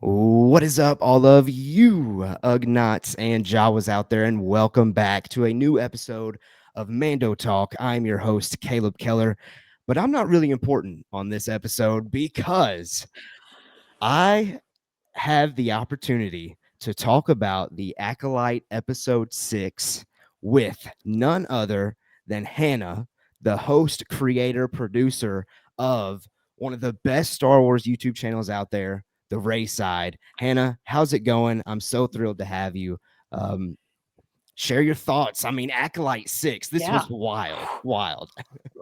What is up, all of you Ugnots and Jawas out there, and welcome back to a new episode of Mando Talk. I'm your host, Caleb Keller, but I'm not really important on this episode because I have the opportunity to talk about the Acolyte episode 6 with none other than Hannah, the host, creator, producer of one of the best Star Wars YouTube channels out there, the RaeSide. Hannah, how's it going? I'm so thrilled to have you. Um, Share your thoughts. I mean, Acolyte 6, this Yeah. was wild, wild.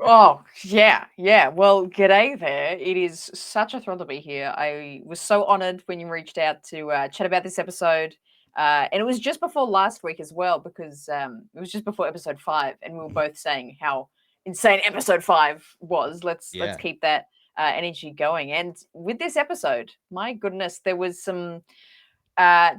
Oh, yeah. Well, g'day there. It is such a thrill to be here. I was so honored when you reached out to chat about this episode. And it was just before last week as well, because it was just before episode 5, and we were both saying how insane episode 5 was. Let's Yeah. keep that energy going. And with this episode, my goodness, there was some a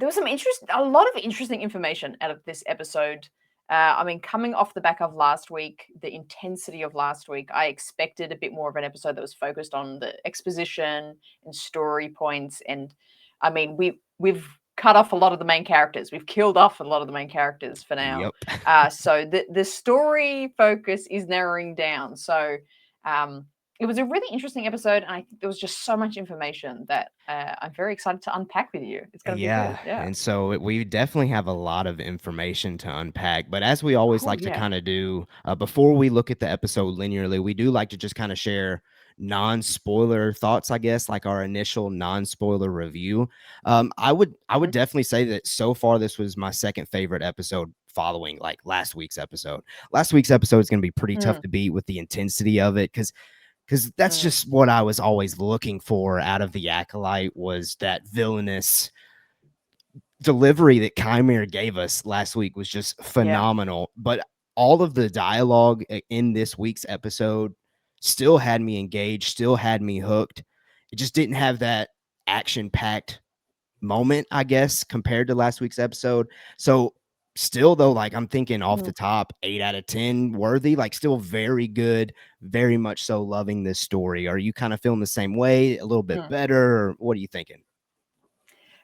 lot of interesting information out of this episode. I mean, coming off the back of last week, the intensity of last week, I expected a bit more of an episode that was focused on the exposition and story points. And I mean, we've cut off a lot of the main characters. We've killed off a lot of the main characters for now. Yep. So the story focus is narrowing down. So it was a really interesting episode, and I think there was just so much information that I'm very excited to unpack with you. It's going to be good. Yeah, Yeah. and so we definitely have a lot of information to unpack, but as we always Oh, like to yeah. kind of do, before we look at the episode linearly, we do like to just kind of share non-spoiler thoughts, I guess, like our initial non-spoiler review. I would Mhm. definitely say that so far this was my second favorite episode following like last week's episode. Last week's episode is going to be pretty tough Mm, to beat with the intensity of it because that's mm, just what I was always looking for out of the Acolyte was that villainous delivery that Qimir gave us last week was just yeah. phenomenal. But all of the dialogue in this week's episode still had me engaged, still had me hooked. It just didn't have that action packed moment, I guess, compared to last week's episode. So, still, though, like I'm thinking off Mm, the top, 8 out of 10 worthy, like still very good, very much so loving this story. Are you kind of feeling the same way, a little bit mm. better, or what are you thinking?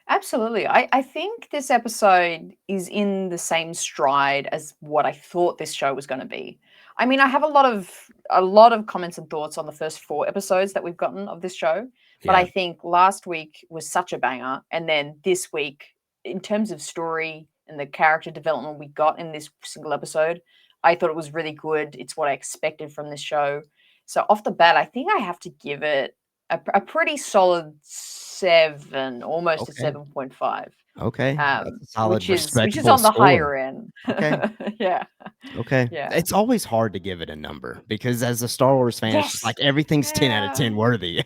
Absolutely. I think this episode is in the same stride as what I thought this show was going to be. I mean, I have a lot of comments and thoughts on the first 4 episodes that we've gotten of this show, but Yeah. I think last week was such a banger, and then this week, in terms of story and the character development we got in this single episode, I thought it was really good. It's what I expected from this show. So off the bat, I think I have to give it a pretty solid 7, almost a Okay. 7.5, Okay, that's a solid, which is respectable on the score. higher end. Okay, Yeah, okay. yeah. It's always hard to give it a number because as a Star Wars fan, it's just Yes. like everything's 10 out of Yeah. 10 worthy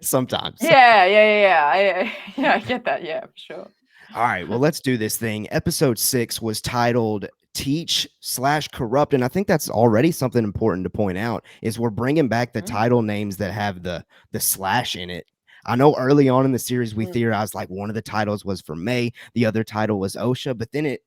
sometimes. Yeah, I get that, yeah, for sure. All right, well, let's do this thing. Episode 6 was titled Teach/Corrupt, and I think that's already something important to point out is we're bringing back the Mm, title names that have the slash in it. I know early on in the series we mm, theorized like one of the titles was for Mae, the other title was Osha, but then it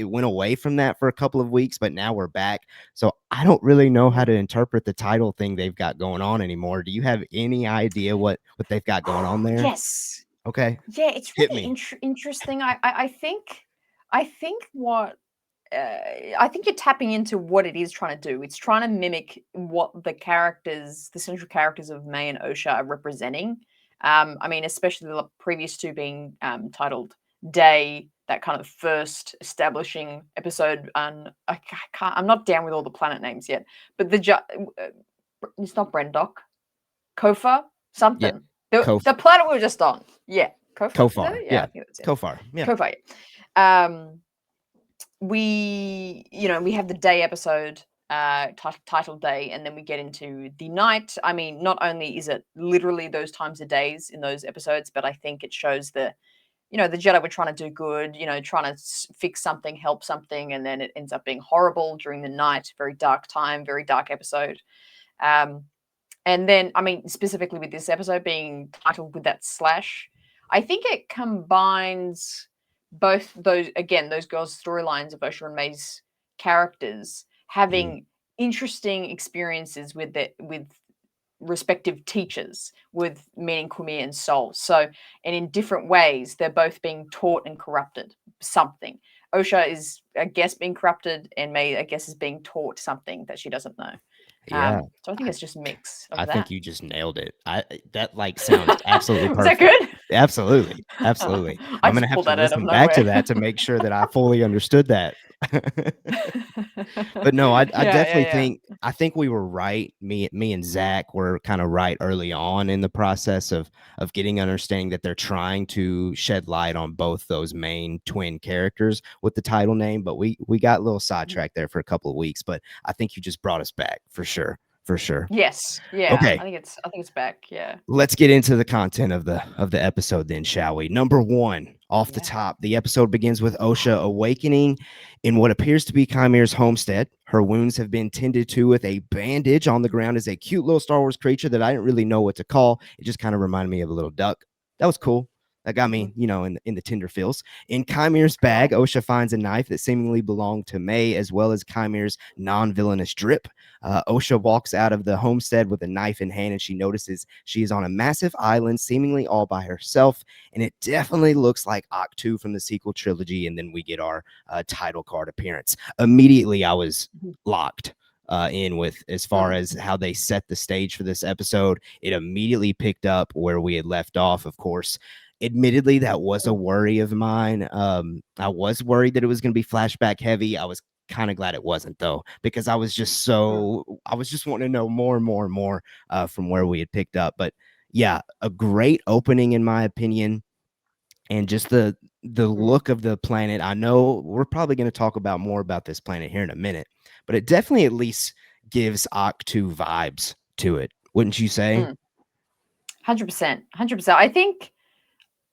went away from that for a couple of weeks, but now we're back. So I don't really know how mm. to interpret the title thing they've got going on anymore. Do you have any idea what they've got going on there? Yes. Okay, Yeah, it's hit really me. interesting. I think what I think you're tapping into what it is trying to do. It's trying to mimic what the central characters of Mae and Osha are representing. I mean, especially the previous 2 being titled Day, that kind of first establishing episode. And I'm not down with all the planet names yet, but it's not Brendok, Kofa, Yeah. something. The Kof planet we were just on. Yeah, Kofa. Is that Kofar. it? Yeah, Yeah. I think that's it. Kofar. Yeah. Kofa. Yeah. We have the day episode titled Day, and then we get into the night. I mean, not only is it literally those times of days in those episodes, but I think it shows the Jedi were trying to do good, trying to fix something, help something, and then it ends up being horrible during the night. Very dark time, very dark episode. um and then, I mean, specifically with this episode being titled with that slash, I think it combines both those girls' storylines of Osha and May's characters Mm. having interesting experiences with respective teachers, with meaning Qimir and Sol. So, and in different ways, they're both being taught and corrupted something. Osha is, I guess, being corrupted, and Mae, I guess, is being taught something that she doesn't know. Yeah. So I think it's just a mix I of think that. you just nailed it. That like sounds absolutely Was that perfect. good? Absolutely. Absolutely. I I'm gonna just have pulled to that out of listen back to nowhere. that to make sure that I fully understood that. But no, I definitely Yeah. I think we were right. Me and Zach were kind of right early on in the process of getting understanding that they're trying to shed light on both those main twin characters with the title name. But we got a little sidetracked there for a couple of weeks. But I think you just brought us back for sure. For sure. Yes. Yeah. Okay. I think it's back. Yeah. Let's get into the content of the episode then, shall we? Number one, off the Yeah. top, the episode begins with Osha awakening in what appears to be Qimir's homestead. Her wounds have been tended to with a bandage. On the ground is a cute little Star Wars creature that I didn't really know what to call. It just kind of reminded me of a little duck. That was cool. That got me, in the tender feels. In Qimir's bag, Cool. Osha finds a knife that seemingly belonged to Mae, as well as Qimir's non-villainous drip. Osha walks out of the homestead with a knife in hand, and she notices she is on a massive island, seemingly all by herself. And it definitely looks like Octu from the sequel trilogy. And then we get our title card appearance. Immediately, I was locked in with as far as how they set the stage for this episode. It immediately picked up where we had left off, of course. Admittedly, that was a worry of mine. I was worried that it was going to be flashback heavy. I was kind of glad it wasn't, though, because I was just wanting to know more and more and more from where we had picked up. But yeah, a great opening in my opinion, and just the look of the planet. I know we're probably going to talk about more about this planet here in a minute, but it definitely at least gives Octu vibes to it, wouldn't you say? 100%. 100%. I think,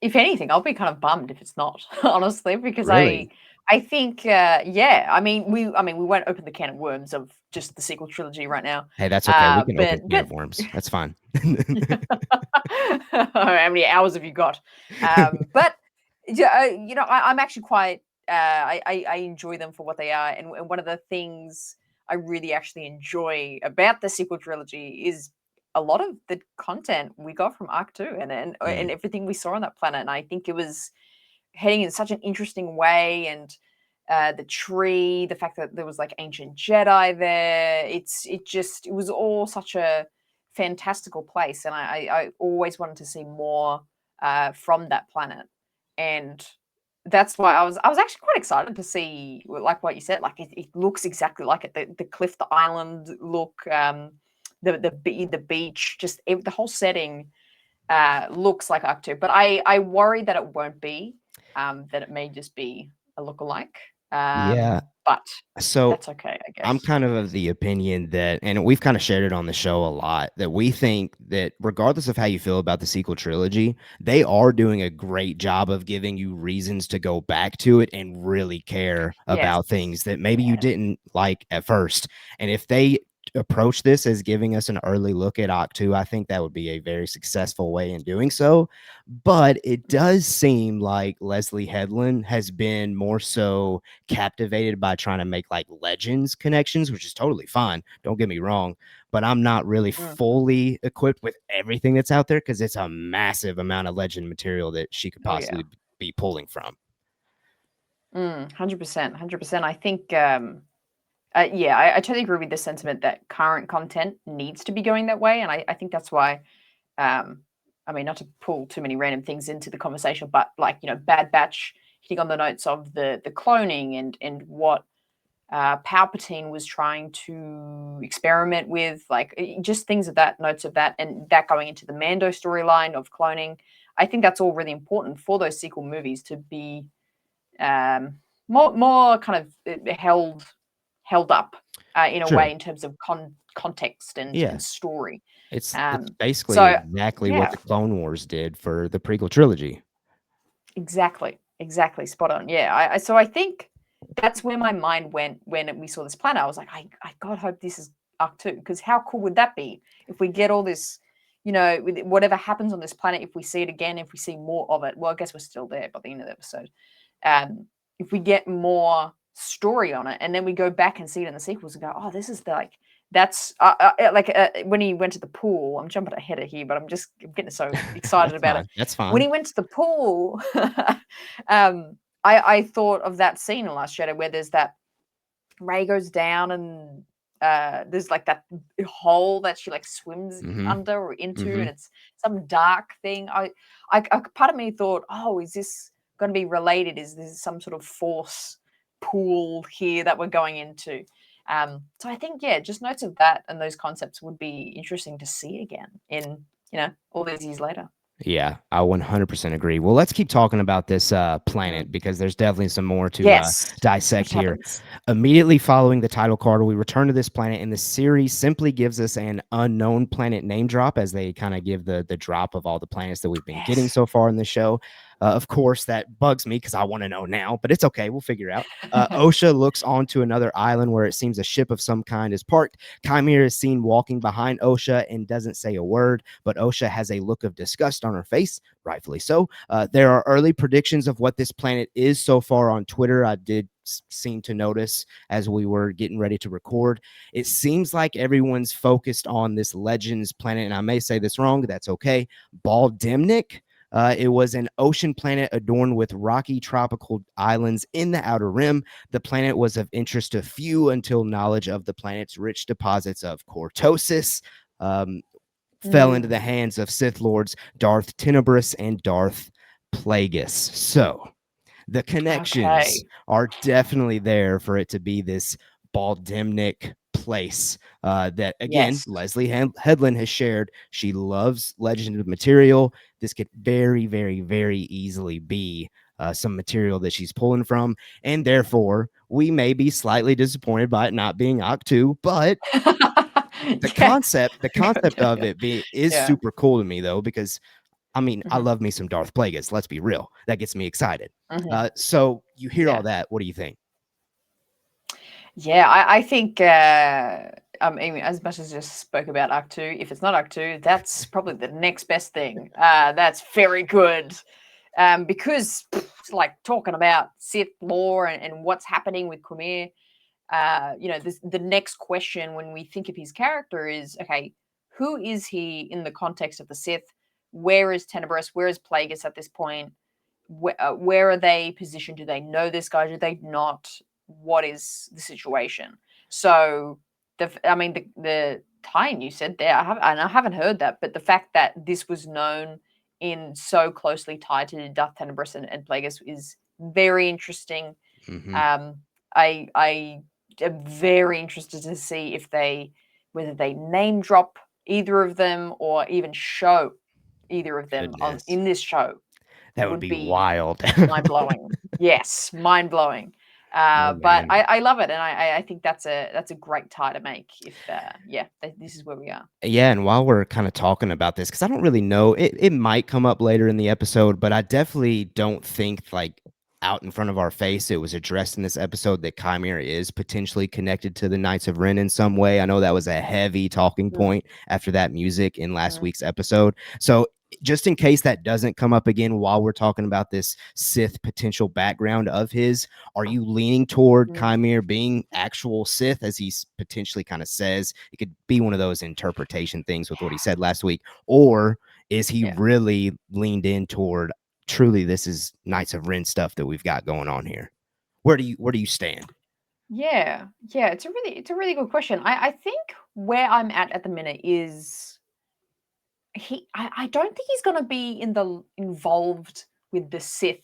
if anything, I'll be kind of bummed if it's not, honestly, because Really? I think, yeah. I mean, we won't open the can of worms of just the sequel trilogy right now. Hey, that's okay. We can open a can But of worms. That's fine. how many hours have you got? But yeah, I'm actually quite. I enjoy them for what they are, and one of the things I really actually enjoy about the sequel trilogy is a lot of the content we got from Arc Two, and everything we saw on that planet. And I think it was heading in such an interesting way, and the tree, the fact that there was like ancient Jedi there, it was all such a fantastical place, and I always wanted to see more from that planet, and that's why I was actually quite excited to see, like what you said, like it looks exactly like it, the cliff, the island look, the beach, just the whole setting looks like Octo, but I worry that it won't be, that it may just be a lookalike. Yeah. But So that's okay, I I'm guess. kind of the opinion that, and we've kind of shared it on the show a lot, that we think that regardless of how you feel about the sequel trilogy, they are doing a great job of giving you reasons to go back to it and really care Yes. about things that maybe you Yeah. didn't like at first. And if they approach this as giving us an early look at Octu, I think that would be a very successful way in doing so. But it does seem like Leslie Headland has been more so captivated by trying to make like legends connections, which is totally fine. Don't get me wrong, but I'm not really Mm. fully equipped with everything that's out there because it's a massive amount of legend material that she could Oh yeah. possibly be pulling from. 100%. 100%. I think, yeah, I totally agree with the sentiment that current content needs to be going that way, and I think that's why. I mean, not to pull too many random things into the conversation, but like, Bad Batch hitting on the notes of the cloning, and what Palpatine was trying to experiment with, like just things of that, notes of that, and that going into the Mando storyline of cloning. I think that's all really important for those sequel movies to be more kind of held up in a Sure. way, in terms of context and Yeah. story. It's basically So exactly what yeah, the Clone Wars did for the prequel trilogy. exactly, spot on. Yeah, so I think that's where my mind went when we saw this planet. I was like, I God hope this is Arc 2, because how cool would that be if we get all this, with whatever happens on this planet, if we see it again, if we see more of it. Well, I guess we're still there by the end of the episode. If we get more story on it, and then we go back and see it in the sequels and go, oh, this is that's when he went to the pool. I'm jumping ahead of here, but I'm getting so excited That's about it. fine. That's When fine. he went to the pool, I thought of that scene in Last Shadow where there's that Ray goes down and there's like that hole that she like swims Mm-hmm. under or into, Mm-hmm. and it's some dark thing. I part of me thought, oh, is this going to be related? Is this some sort of force pool here that we're going into? So I think, yeah, just notes of that and those concepts would be interesting to see again in all these years later. Yeah, I 100% agree. Well, let's keep talking about this Mm. planet because there's definitely some more to Yes, dissect which here. happens. Immediately following the title card, we return to this planet, and the series simply gives us an unknown planet name drop as they kind of give the drop of all the planets that we've been getting Yes. so far in the show. Of course, that bugs me because I want to know now, but it's okay. We'll figure it out. Osha looks onto another island where it seems a ship of some kind is parked. Qimir is seen walking behind Osha and doesn't say a word, but Osha has a look of disgust on her face, rightfully so. There are early predictions of what this planet is so far on Twitter. I did seem to notice as we were getting ready to record. It seems like everyone's focused on this Legends planet, and I may say this wrong, that's okay. Baldimnik. It was an ocean planet adorned with rocky tropical islands in the outer rim. The planet was of interest to few until knowledge of the planet's rich deposits of cortosis fell into the Mm. hands of Sith Lords Darth Tenebris and Darth Plagueis. So the connections Okay. are definitely there for it to be this Baldimnik place that, again, Yes. Leslie Headland has shared. She loves Legend of material. This could very, very, very easily be some material that she's pulling from, and therefore we may be slightly disappointed by it not being Octu, but Yeah. the concept of it is Yeah. super cool to me though, because I mean, I Mhm. love me some Darth Plagueis. Let's be real. That gets me excited. Mhm. So you hear Yeah. all that. What do you think? Yeah, I think, I mean, as much as I just spoke about Act 2, if it's not Act 2, that's probably the next best thing. That's very good. Because it's like talking about Sith lore and what's happening with Qimir, the next question when we think of his character is, okay, who is he in the context of the Sith? Where is Tenebris? Where is Plagueis at this point? Where are they positioned? Do they know this guy? Do they not? What is the situation? So, the tie-in you said there, I haven't heard that, but the fact that this was known in so closely tied to Darth Tenebris and Plagueis is very interesting. Mm-hmm. Um, I am very interested to see whether they name drop either of them or even show either of them on Goodness, in this show that would would be be wild. mind blowing. Yes, mind blowing. Oh But man. I love it, and I think that's a great tie to make. If this is where we are. Yeah, and while we're kind of talking about this, because I don't really know, it might come up later in the episode, but I definitely don't think like out in front of our face it was addressed in this episode that Qimir is potentially connected to the Knights of Ren in some way. I know that was a heavy talking Mm, point after that music in last mm, week's episode. So just in case that doesn't come up again while we're talking about this Sith potential background of his, are you leaning toward mm, Qimir being actual Sith, as he potentially kind of says? It could be one of those interpretation things with what he said last week, or is he yeah. really leaned in toward truly this is Knights of Ren stuff that we've got going on here? Where do you stand? Yeah, it's a really good question. I think where I'm at the minute is I don't think he's gonna be involved with the Sith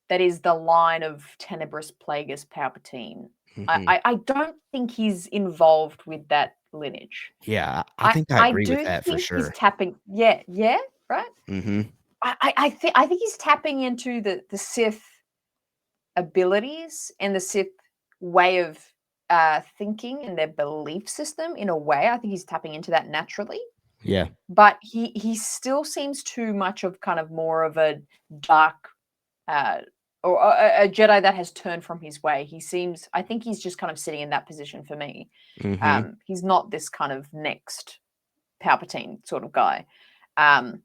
that is the line of Tenebris, Plagueis, Palpatine. I, Mm-hmm. I I don't think he's involved with that lineage. Yeah, I I think I I agree with do that for think he's sure. tapping. Yeah, right. Mm-hmm. I think he's tapping into the Sith abilities and the Sith way of thinking and their belief system in a way. I think he's tapping into that naturally, Yeah. but he still seems too much of kind of more of a dark uh, or a Jedi that has turned from his way. I think he's just kind of sitting in that position for me. Mm-hmm. He's not this kind of next Palpatine sort of guy.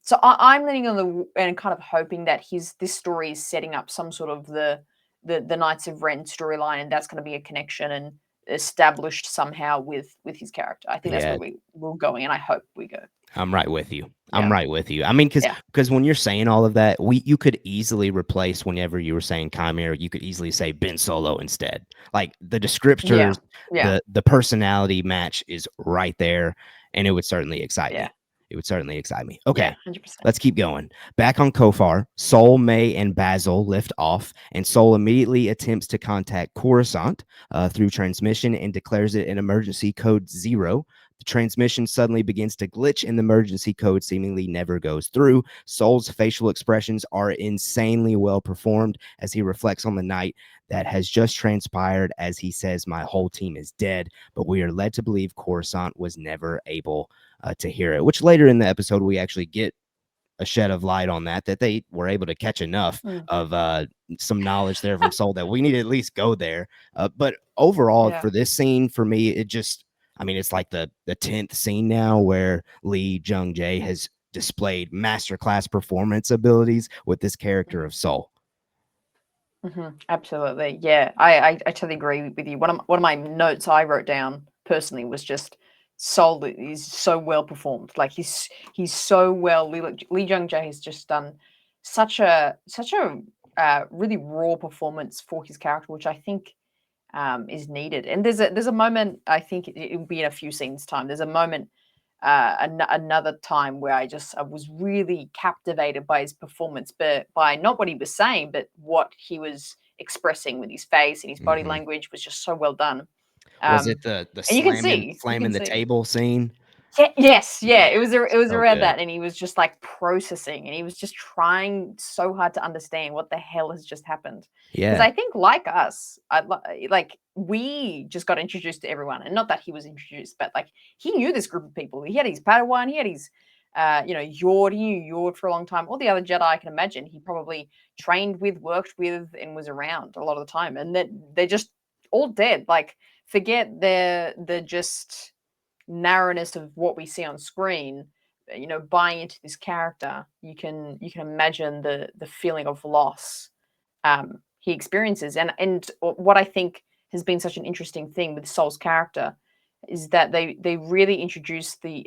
So I'm leaning on and kind of hoping that this story is setting up some sort of the Knights of Ren storyline, and that's going to be a connection. And established somehow with his character. I think that's Yeah, where we're going, and I hope we go. I'm right with you. I'm Yeah, right with you. I mean, yeah, because when you're saying all of that, you could easily replace whenever you were saying Qimir, you could easily say Ben Solo instead. Like the yeah, descriptors, yeah, the personality match is right there, and it would certainly excite yeah, me. It would certainly excite me. yeah, Okay, 100%. let's keep going. Back on Kofar, Sol, May, and Basil lift off, and Sol immediately attempts to contact Coruscant through transmission and declares it an emergency code 0. The transmission suddenly begins to glitch, and the emergency code seemingly never goes through. Sol's facial expressions are insanely well performed as he reflects on the night that has just transpired as he says, "My whole team is dead," but we are led to believe Coruscant was never able to hear it, which later in the episode we actually get a shed of light on that they were able to catch enough Mm, of some knowledge there from Soul that we need to at least go there. But overall, yeah. for this scene, for me, it just, I mean, it's like the 10th scene now where Lee Jung Jae has displayed masterclass performance abilities with this character of Soul. Absolutely. Yeah, I totally agree with you. One of my notes I wrote down personally was just Soul is so well performed. Like he's so well. Lee Jung Jae has just done such a really raw performance for his character, which I think is needed. And there's a moment, I think it will be in a few scenes time. There's a moment another time where I was really captivated by his performance, but by not what he was saying, but what he was expressing with his face and his body Mm-hmm. language was just so well done. Was it Um, the and you slamming can the see. table scene? Yes, yeah, Yeah, it was so around good. that, and he was just like processing, and he was just trying so hard to understand what the hell has just happened. Because Yeah. I think, like us, like we just got introduced to everyone, and not that he was introduced, but like he knew this group of people. He had his Padawan, he had his, Yord. He knew Yord for a long time. All the other Jedi, I can imagine, he probably trained with, worked with, and was around a lot of the time, and that they're just all dead. Like forget the just narrowness of what we see on screen, buying into this character, you can imagine the feeling of loss he experiences. And what I think has been such an interesting thing with Soul's character is that they really introduce the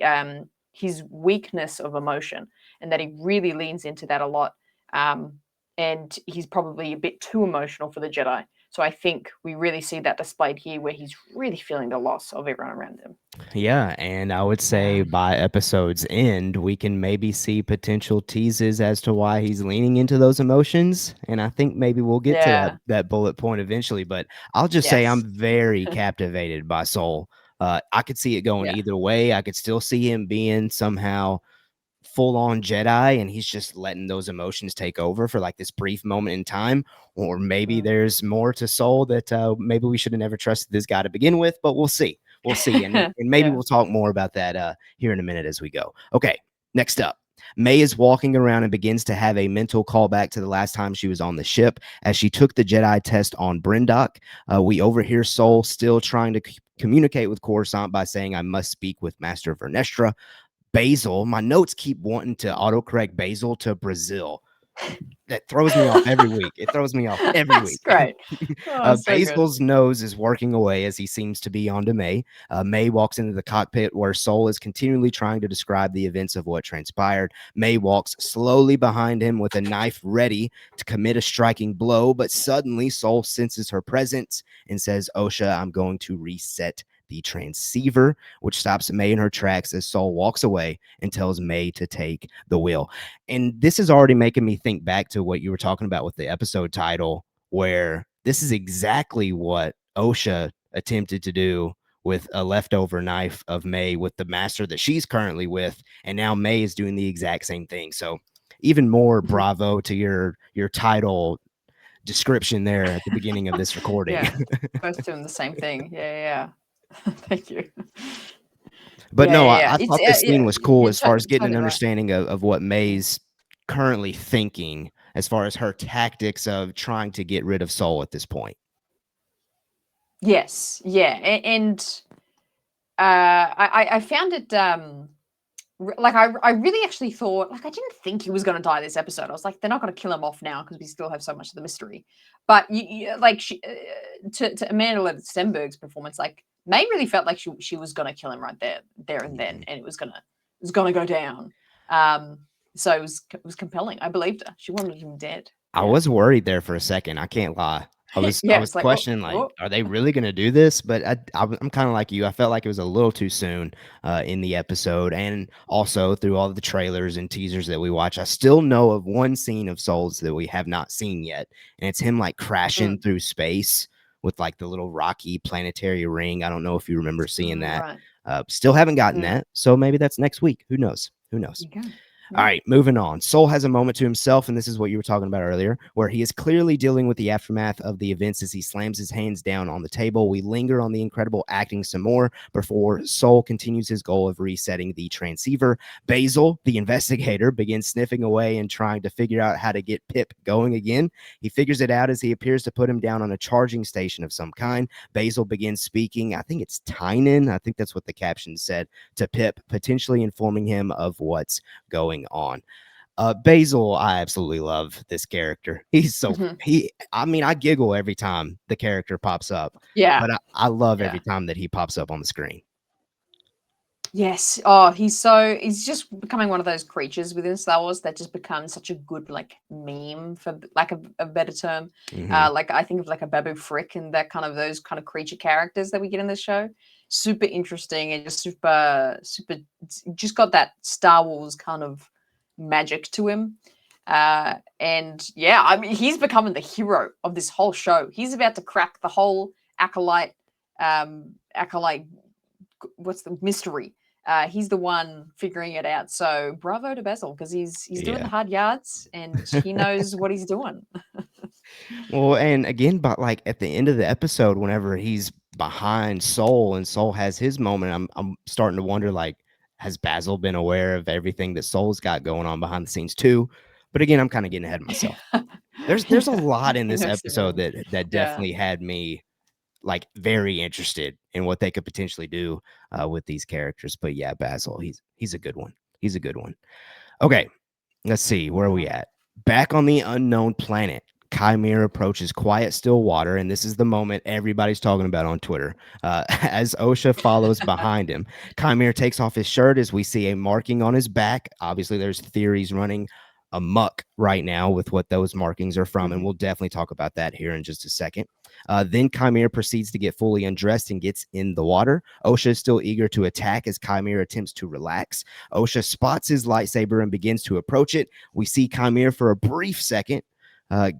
his weakness of emotion, and that he really leans into that a lot. Um, and he's probably a bit too emotional for the Jedi. So I think we really see that displayed here, where he's really feeling the loss of everyone around him. Yeah, and I would say Yeah. by episode's end, we can maybe see potential teases as to why he's leaning into those emotions. And I think maybe we'll get to Yeah. that bullet point eventually. But I'll just say Yes. I'm very captivated by Soul. I could see it going Yeah. either way. I could still see him being somehow full on Jedi and he's just letting those emotions take over for like this brief moment in time. Or maybe Mm. there's more to Soul that maybe we should have never trusted this guy to begin with, but we'll see. We'll see. And maybe Yeah. we'll talk more about that here in a minute as we go. Okay, next up. May is walking around and begins to have a mental callback to the last time she was on the ship as she took the Jedi test on Brindok. We overhear Soul still trying to communicate with Coruscant by saying, "I must speak with Master Vernestra." Basil, my notes keep wanting to autocorrect Basil to Brazil. That throws me off every week. It throws me off every That's week. great. Oh, so good. Basil's nose is working away as he seems to be onto May. May walks into the cockpit where Soul is continually trying to describe the events of what transpired. May walks slowly behind him with a knife ready to commit a striking blow, but suddenly Soul senses her presence and says, "Osha, I'm going to reset the transceiver," which stops May in her tracks as Soul walks away and tells May to take the wheel. And this is already making me think back to what you were talking about with the episode title, where this is exactly what Osha attempted to do with a leftover knife of May with the master that she's currently with, and now May is doing the exact same thing. So even more Mhm. bravo to your title description there at the beginning of this recording. Yeah. Both doing the same thing. Yeah, yeah, yeah. Thank you. But Yeah, no, yeah, I, yeah. I It's thought this scene yeah, was cool you're as far as getting an totally right. understanding of what Mm. May's currently thinking as far as her tactics of trying to get rid of Soul at this point. Yes, yeah, and I found it like I really actually thought, like, I didn't think he was going to die this episode. I was like, they're not going to kill him off now because we still have so much of the mystery. But like to Amanda Stenberg's performance, like May really felt like she was going to kill him right there and then, and it was gonna go down. So it was compelling. I believed her. She wanted him dead. I Yeah. was worried there for a second, I can't lie. I Yeah, was it's like, oh, questioning, like, oh. are they really gonna do this? But I'm kinda like you, I felt like it was a little too soon, in the episode, and also through all of the trailers and teasers that we watch, I still know of one scene of Souls that we have not seen yet, and it's him, like, crashing Mm, through space with, like, the little rocky planetary ring. I don't know if you remember seeing oh, that. right. Still haven't gotten Mm, that, so maybe that's next week. Who knows? Who knows? you go. All Yeah. right, moving on. Soul has a moment to himself, and this is what you were talking about earlier, where he is clearly dealing with the aftermath of the events as he slams his hands down on the table. We linger on the incredible acting some more before Soul continues his goal of resetting the transceiver. Basil, the investigator, begins sniffing away and trying to figure out how to get Pip going again. He figures it out as he appears to put him down on a charging station of some kind. Basil begins speaking, I think it's Tynan, I think that's what the caption said, to Pip, potentially informing him of what's going on. Basil, I absolutely love this character. He's so Hmm. I mean, I giggle every time the character pops up, Yeah. but I love every Yeah. time that he pops up on the screen. Yes. Oh, he's just becoming one of those creatures within Star Wars that just becomes such a good like meme for lack of a better term. Hmm. Like I think of like a Babu Frick and that kind of those kind of creature characters that we get in this show. Super interesting and just super just got that Star Wars kind of magic to him. And yeah, I mean he's becoming the hero of this whole show. He's about to crack the whole acolyte what's the mystery. He's the one figuring it out. So bravo to Basil because he's doing the Yeah. hard yards and he knows what he's doing. Well, and again, but like at the end of the episode, whenever he's behind Soul and Soul has his moment, I'm starting to wonder, like, has Basil been aware of everything that Soul's got going on behind the scenes too? But again, I'm kind of getting ahead of myself. There's a Yeah, lot in he this knows episode everything. that Yeah. definitely had me like very interested in what they could potentially do with these characters. But yeah, Basil, he's a good one. He's a good one. Okay, let's see, where are we Yeah. at? Back on the unknown planet, Qimir approaches quiet, still water, and this is the moment everybody's talking about on Twitter. As Osha follows behind him, Qimir takes off his shirt as we see a marking on his back. Obviously, there's theories running amok right now with what those markings are from, and Mhm. we'll definitely talk about that here in just a second. Then Qimir proceeds to get fully undressed and gets in the water. Osha is still eager to attack as Qimir attempts to relax. Osha spots his lightsaber and begins to approach it. We see Qimir for a brief second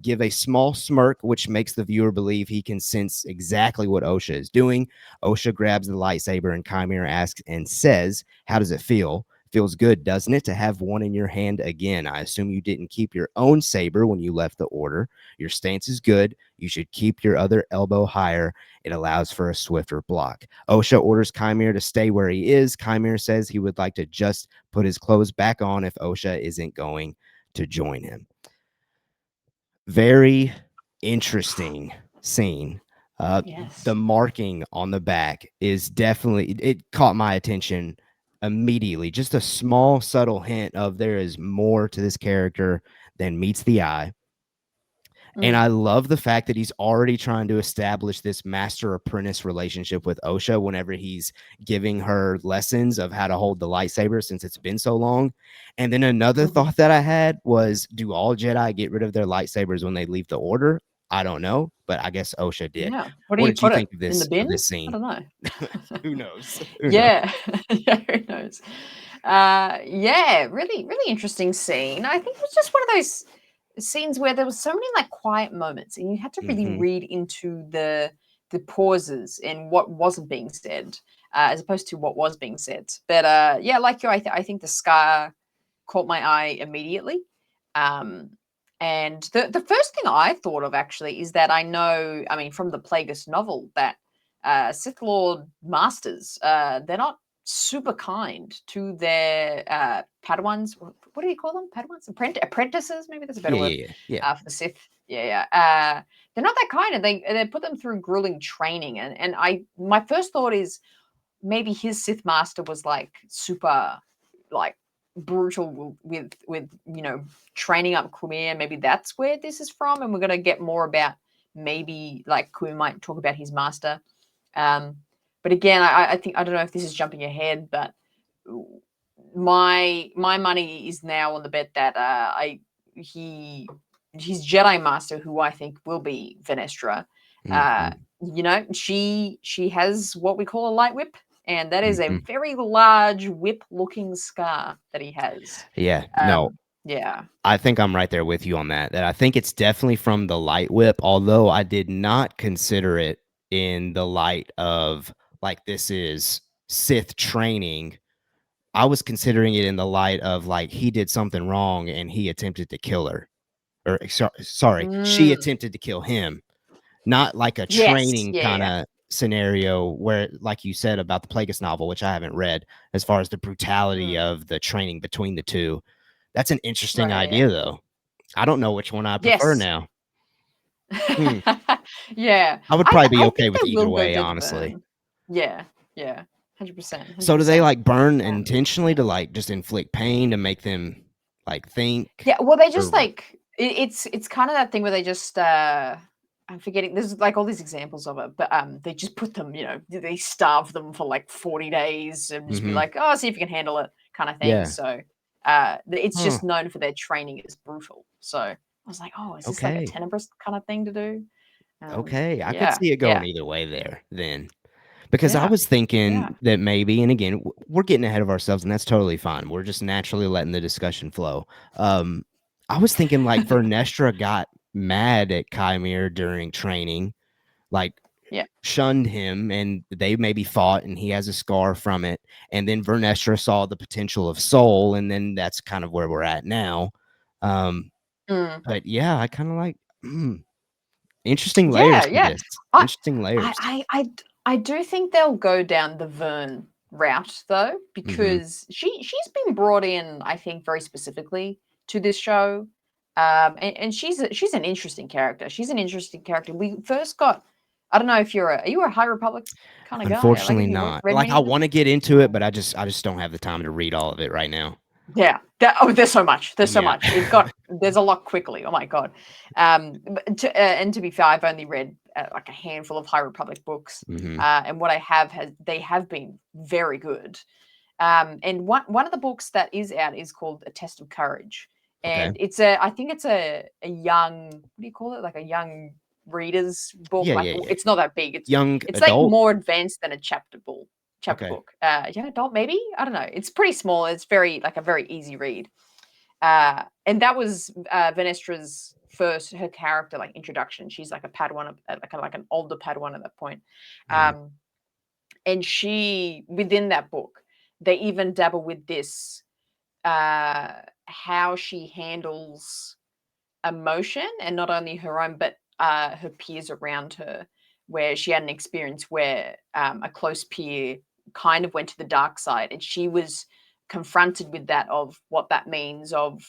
give a small smirk, which makes the viewer believe he can sense exactly what Osha is doing. Osha grabs the lightsaber and Qimir asks and says, "How does it feel?" Feels good, doesn't it, to have one in your hand again? I assume you didn't keep your own saber when you left the order. Your stance is good. You should keep your other elbow higher. It allows for a swifter block. Osha orders Qimir to stay where he is. Qimir says he would like to just put his clothes back on if Osha isn't going to join him. Very interesting scene. Uh, the Yes. marking on the back is definitely, it caught my attention immediately. Just a small, subtle hint of there is more to this character than meets the eye. And Mm. I love the fact that he's already trying to establish this master apprentice relationship with Osha whenever he's giving her lessons of how to hold the lightsaber since it's been so long. And then another Mhm. thought that I had was, do all Jedi get rid of their lightsabers when they leave the order? I don't know, but I guess Osha did. Yeah. Where do What you did you put it? think In the of bin? this I scene? don't know. Who knows? Who knows? Yeah. Yeah, who knows? Yeah, really interesting scene. I think it was just one of those scenes where there was so many like quiet moments and you had to really Hmm. read into the pauses and what wasn't being said, as opposed to what was being said. But yeah, like you, I think the scar caught my eye immediately. Um, and the first thing I thought of actually is that I know, I mean, from the Plagueis novel, that Sith Lord masters, they're not super kind to their Padawans. What do you call them? Padawans? Apprentices? Maybe that's a better Yeah, word yeah, yeah, yeah. for the Sith. Yeah, yeah. They're not that kind, and they put them through grueling training. And my first thought is maybe his Sith master was like super like brutal with training up Qimir. Maybe that's where this is from, and we're gonna get more about maybe like Qimir might talk about his master. But again, I think I don't know if this is jumping ahead, but my money is now on the bet that his Jedi master, who I think will be Vernestra, she has what we call a light whip, and that is a very large whip-looking scar that he has. Yeah, no, Yeah. I think I'm right there with you on that. That I think it's definitely from the light whip, although I did not consider it in the light of like this is Sith training. I was considering it in the light of like he did something wrong and he attempted to kill her. Or sorry, she attempted to kill him. Not like a Yes. training Yeah. kind of scenario where, like you said about the Plagueis novel, which I haven't read, as far as the brutality of the training between the two. That's an interesting Right. idea, though. I don't know which one I prefer Yes. now. Hmm. Yeah. I would I probably be I okay think with they either will go way, do the honestly. burn. Yeah. Yeah. 100%. So do they 100%. like burn intentionally to like just inflict pain to make them like think? Yeah, well, they just Or like it's kind of that thing where they just I'm forgetting. There's like all these examples of it, but they just put them, they starve them for like 40 days and just be like, oh, see if you can handle it, kind of thing. yeah. So it's Huh. just known for their training is brutal. So I was like, oh, is this like a Okay. tenebrous kind of thing to do? Okay. I could Yeah, see it going yeah, either way there then. Because I yeah, was yeah, thinking that maybe, and again, we're getting ahead of ourselves, and that's totally fine. We're just naturally letting the discussion flow. Um, I was thinking like Vernestra got mad at Qimir during training, like yeah. shunned him, and they maybe fought, and he has a scar from it. And then Vernestra saw the potential of Soul, and then that's kind of where we're at now. Um, Mm. but yeah, I kind of like interesting layers Yeah, to yeah. this. I Interesting layers. I do think they'll go down the Vern route though, Hmm. because she's been brought in, I think, very specifically to this show. And she's an interesting character. She's an interesting character. We first got I don't know if are you a High Republic kind of guy? Like Unfortunately have you not. read Like, many I of them? wanna get into it, but I just don't have the time to read all of it right now. Yeah. There's so much. There's so Yeah. much. There's a lot quickly. Oh my god. And to be fair, I've only read like a handful of High Republic books, Mhm. and what I have has they have been very good. And one of the books that is out is called A Test of Courage, Okay. and I think it's a young what do you call it, like a young reader's book. Yeah, Like yeah, yeah. it's not that big. Young It's like adult? more advanced than a chapter Okay. book. Young adult maybe, I don't know. It's pretty small. It's a very easy read. And that was Venestra's first her character like introduction. She's like a Padawan, like an older Padawan at that point. Mhm. Um, and she within that book, they even dabble with this how she handles emotion, and not only her own but her peers around her, where she had an experience where a close peer kind of went to the dark side, and she was confronted with that of what that means of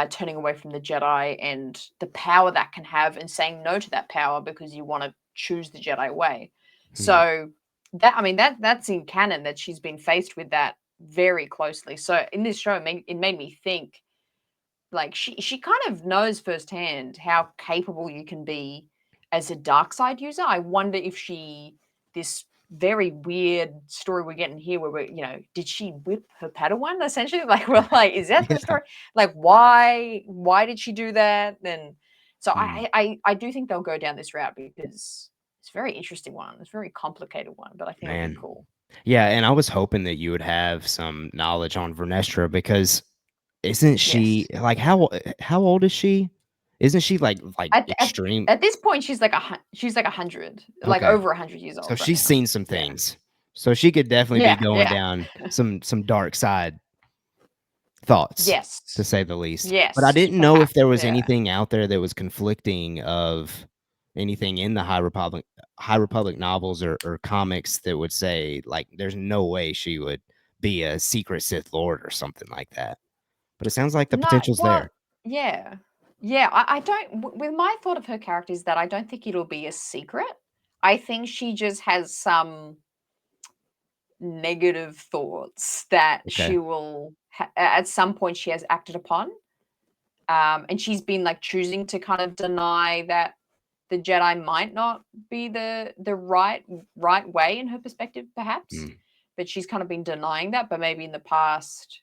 turning away from the Jedi and the power that can have, and saying no to that power because you want to choose the Jedi way. Hmm. So that I mean that's in canon that she's been faced with that very closely. So in this show, it made me think like she kind of knows firsthand how capable you can be as a dark side user. I wonder if she this very weird story we're getting here where did she whip her Padawan essentially? Like we're like, is that the Yeah. story? Like why did she do that? And so Mm. I do think they'll go down this route because it's a very interesting one. It's a very complicated one, but I think it'll be Man. cool. Yeah, and I was hoping that you would have some knowledge on Vernestra because isn't she Yes. like, how old is she? Isn't she, like, At at extreme? at this point, she's like 100, like Okay. over 100 years So old right she's now. seen some Yeah. things. So she could definitely be Yeah, going yeah. down some dark side thoughts, to Yes. say the least. But I Yes, didn't know if perhaps, there was yeah. anything out there that was conflicting of anything in the High Republic novels or comics that would say, like, there's no way she would be a secret Sith Lord or something like that. But it sounds like the No, potential's well, there. yeah. Yeah, I don't with my thought of her character is that I don't think it'll be a secret. I think she just has some negative thoughts that Okay. she will at some point she has acted upon. And she's been like choosing to kind of deny that the Jedi might not be the right way in her perspective, perhaps. Mm. But she's kind of been denying that. But maybe in the past,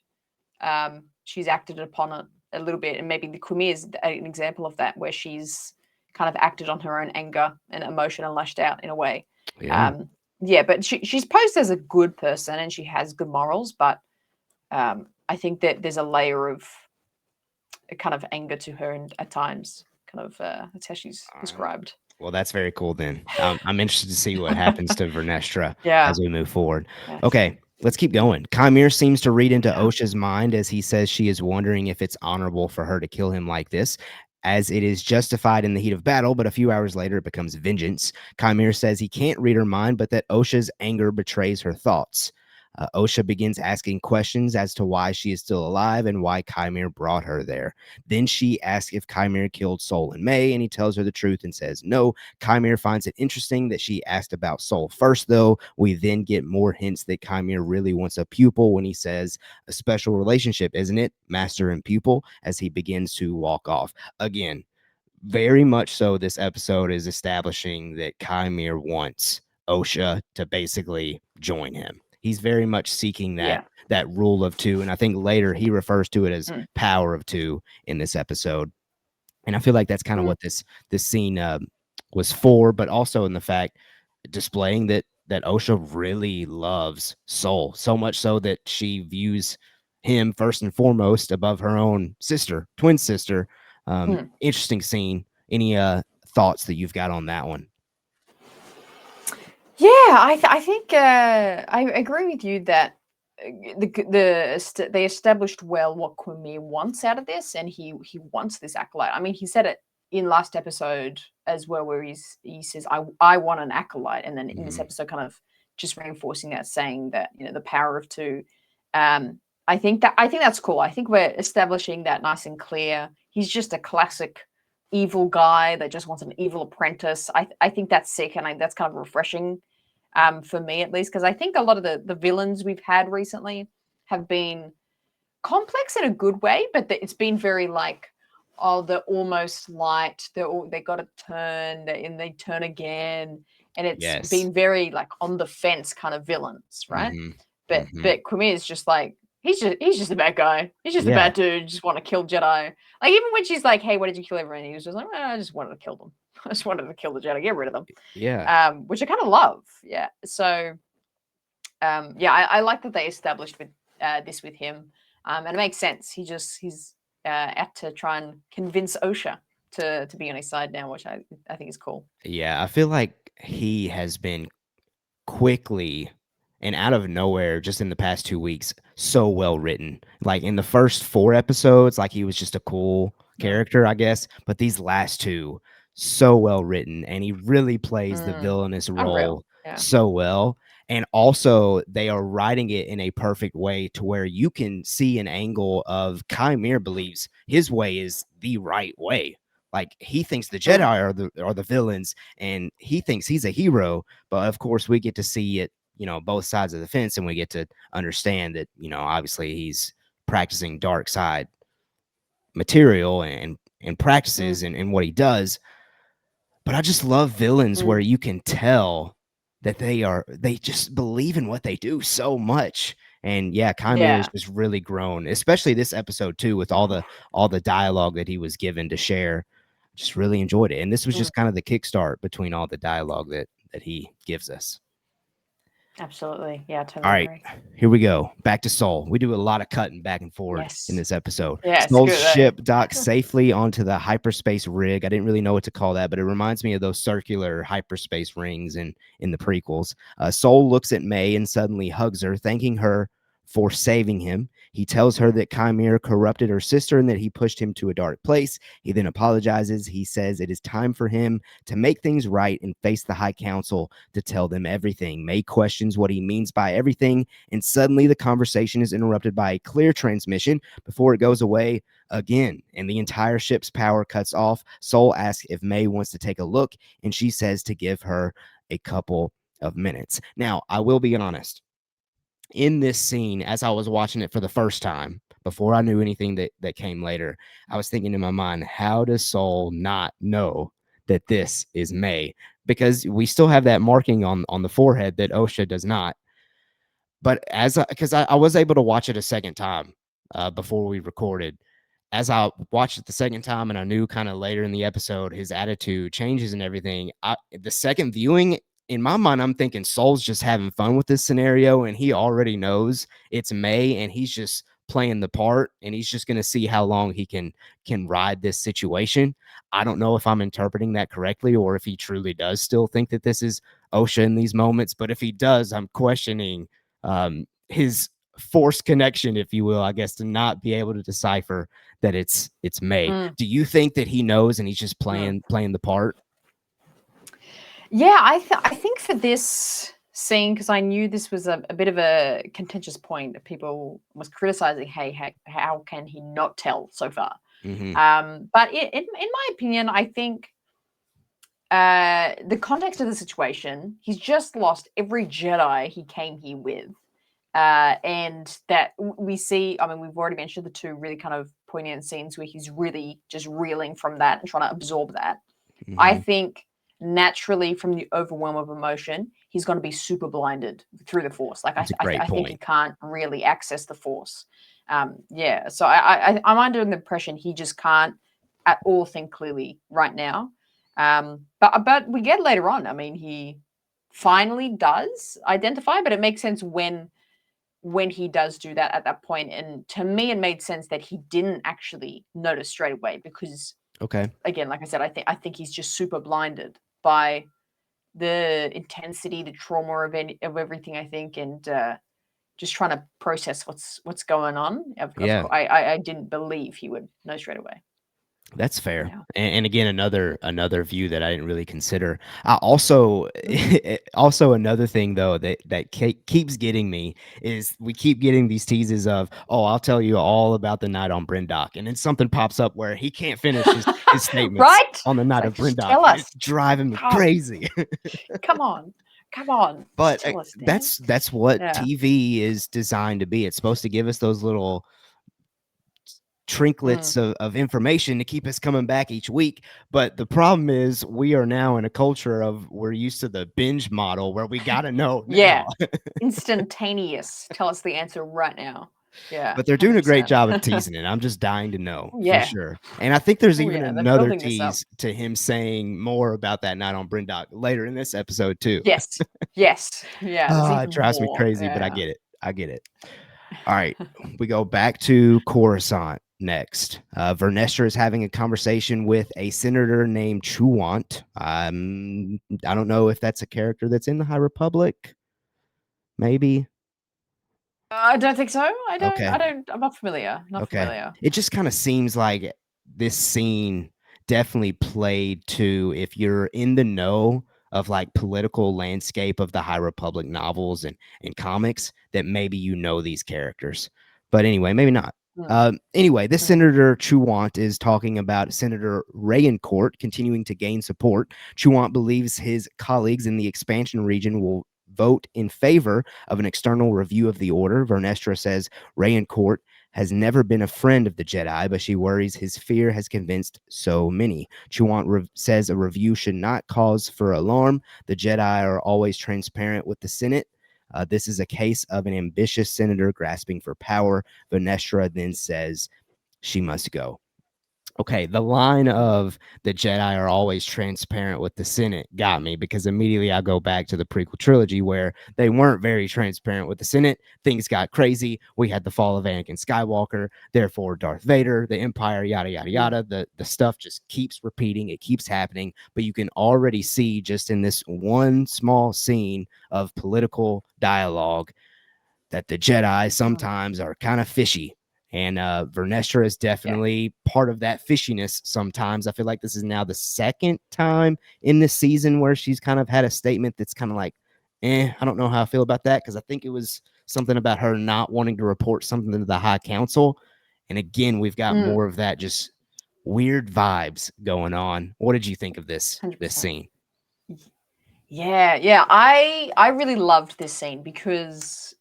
she's acted upon it a little bit, and maybe the Qimir is an example of that, where she's kind of acted on her own anger and emotion and lashed out in a way. Yeah. Yeah, but she's posed as a good person and she has good morals, but I think that there's a layer of a kind of anger to her, and at times, kind of that's how she's All right. described. Well, that's very cool then. I'm interested to see what happens to Vernestra Yeah. as we move forward. Yes. Okay, let's keep going. Qimir seems to read into Yeah. Osha's mind as he says she is wondering if it's honorable for her to kill him like this, as it is justified in the heat of battle, but a few hours later it becomes vengeance. Qimir says he can't read her mind, but that Osha's anger betrays her thoughts. Osha begins asking questions as to why she is still alive and why Qimir brought her there. Then she asks if Qimir killed Sol and Mae, and he tells her the truth and says no. Qimir finds it interesting that she asked about Sol first, though. We then get more hints that Qimir really wants a pupil when he says a special relationship, isn't it? Master and pupil, as he begins to walk off. Again, very much so, this episode is establishing that Qimir wants Osha to basically join him. He's very much seeking Yeah. that rule of two, and I think later he refers to it as Mm. power of two in this episode. And I feel like that's kind of Mm. what this scene was for, but also in the fact displaying that Osha really loves Soul, so much so that she views him first and foremost above her own sister, twin sister. Mm. Interesting scene. Any thoughts that you've got on that one? Yeah, I think I agree with you that they established well what Qimir wants out of this, and he wants this acolyte. I mean, he said it in last episode as well, where he says I want an acolyte, and then in this Mhm. episode, kind of just reinforcing that, saying that the power of two. I think that's cool. I think we're establishing that nice and clear. He's just a classic evil guy that just wants an evil apprentice. I think that's sick, and that's kind of refreshing, for me at least, because I think a lot of the villains we've had recently have been complex in a good way, but it's been very like, oh, they're almost light. They got to turn, and they turn again, and it's Yes. been very like on the fence kind of villains, right? Hmm. But Hmm. but Quimir is just like he's just a bad guy. He's just a Yeah. bad dude. Just want to kill Jedi. Like even when she's like, "Hey, why did you kill everyone?" He was just like, "I just wanted to kill them. I just wanted to kill the Jedi, get rid of them." Yeah. Which I kind of love. Yeah. So yeah, I like that they established with this with him, and it makes sense. He's out to try and convince Osha to be on his side now, which I think is cool. Yeah. I feel like he has been quickly and out of nowhere just in the past 2 weeks so well written. Like in the first 4 episodes, like he was just a cool Mm. character, I guess, but these last 2 so well written and he really plays the Mm. villainous Unreal. role Yeah. so well. And also they are writing it in a perfect way to where you can see an angle of Qimir believes his way is the right way. Like he thinks the Jedi Mm. are the villains and he thinks he's a hero, but of course, we get to see it, both sides of the fence, and we get to understand that, obviously he's practicing dark side material and Mm. practices and what he does. But I just love villains Mm. where you can tell that they just believe in what they do so much. And yeah, Qimir has Yeah. just really grown, especially this episode too, with all the dialogue that he was given to share. Just really enjoyed it. And this was Mm. just kind of the kickstart between all the dialogue that he gives us. Absolutely. Yeah, I All totally right, agree. here we go. Back to Soul. We do a lot of cutting back and forward in Yes. this episode. Yeah, it's Soul's good though. ship docks safely onto the hyperspace rig. I didn't really know what to call that, but it reminds me of those circular hyperspace rings in the prequels. Soul looks at Mae and suddenly hugs her, thanking her for saving him. He tells her that Qimir corrupted her sister and that he pushed him to a dark place. He then apologizes. He says it is time for him to make things right and face the High Council to tell them everything. Mae questions what he means by everything, and suddenly the conversation is interrupted by a clear transmission before it goes away again, and the entire ship's power cuts off. Soul asks if Mae wants to take a look, and she says to give her a couple of minutes. Now, I will be honest. in this scene, as I was watching it for the first time, before I knew anything that came later, I was thinking in my mind, how does Soul not know that this is Mae? Because we still have that marking on the forehead that Osha does not. But because I was able to watch it a second time before we recorded, as I watched it the second time and I knew kind of later in the episode his attitude changes and everything, the second viewing, in my mind, I'm thinking Soul's just having fun with this scenario and he already knows it's Mae and he's just playing the part and he's just going to see how long he can ride this situation. I don't know if I'm interpreting that correctly or if he truly does still think that this is Osha in these moments, but if he does, I'm questioning his forced connection, if you will, I guess, to not be able to decipher that it's Mae. Mm, Do you think that he knows and he's just mm. playing the part? Yeah, I think for this scene, because I knew this was a bit of a contentious point that people was criticizing. Hey, how can he not tell so far? Mm-hmm. But in my opinion, I think the context of the situation, he's just lost every Jedi he came here with. And that we see, I mean, we've already mentioned the two really kind of poignant scenes where he's really just reeling from that and trying to absorb that. I Mm-hmm. think naturally from the overwhelm of emotion, he's going to be super blinded through the force. Like That's a great I think he point. can't really access the force. Yeah, so I'm under the impression he just can't at all think clearly right now. But we get later on. I mean, he finally does identify, but it makes sense when he does do that at that point. And to me, it made sense that he didn't actually notice straight away because, Okay. again, like I said, I think he's just super blinded by the intensity, the trauma of everything. I think, and just trying to process what's going on. Of Yeah. course, I didn't believe he would know straight away. That's fair. Yeah. And again, another view that I didn't really consider. I also Mm. also another thing though that keeps getting me is we keep getting these teases of, oh, I'll tell you all about the night on Brindock, and then something pops up where he can't finish his statements Right? on the It's night like, of just Brindock, tell and it's us. driving me Come, crazy. come on, come on. Just But tell us, Dan. that's what Yeah. TV is designed to be. It's supposed to give us those little Mm. trinklets of information to keep us coming back each week. But the problem is we are now in a culture of we're used to the binge model where we got to know Yeah. now. Instantaneous. Tell us the answer right now. Yeah, But they're doing a great 100%. job of teasing it. I'm just dying to know Oh, for yeah. sure. And I think there's Oh, even yeah. They're another building this up. tease to him saying more about that night on Brindock later in this episode too. Yes. Yes. Yeah, there's Ah, it even drives me more. crazy, but I Yeah. get it. I get it. All right, we go back to Coruscant next. Vernestra is having a conversation with a senator named Chewant. I don't know if that's a character that's in the High Republic. Maybe. I don't think so. Okay. I'm not familiar. Not Okay. familiar. It just kind of seems like this scene definitely played to, if you're in the know of like political landscape of the High Republic novels and comics, that maybe you know these characters. But anyway, maybe not. Mm, Anyway, this mm, Senator Chewant is talking about Senator Rayencourt continuing to gain support. Chewant believes his colleagues in the expansion region will vote in favor of an external review of the order. Vernestra says Rayencourt has never been a friend of the Jedi, but she worries his fear has convinced so many. Chewant says a review should not cause for alarm. The Jedi are always transparent with the Senate. This is a case of an ambitious senator grasping for power. Vernestra then says she must go. Okay, the line mm. of the Jedi are always transparent with the Senate got me because immediately I go back to the prequel trilogy where they weren't very transparent with the Senate. Things got crazy. We had the fall of Anakin Skywalker, therefore Darth Vader, the Empire, yada yada Mm. yada. The stuff just keeps repeating, it keeps happening, but you can already see just in this one small scene of political dialogue that the Jedi Mm. sometimes are kind of fishy. And Vernestra is Yeah. definitely part of that fishiness sometimes. I feel like this is now the second time in this season where she's kind of had a statement that's kind of like, I don't know how I feel about that. Because I think it was something about her not wanting to report something to the High Council. And again, we've got Mm. more of that just weird vibes going on. What did you think of this 100%. scene? Yeah, yeah. I really loved this scene because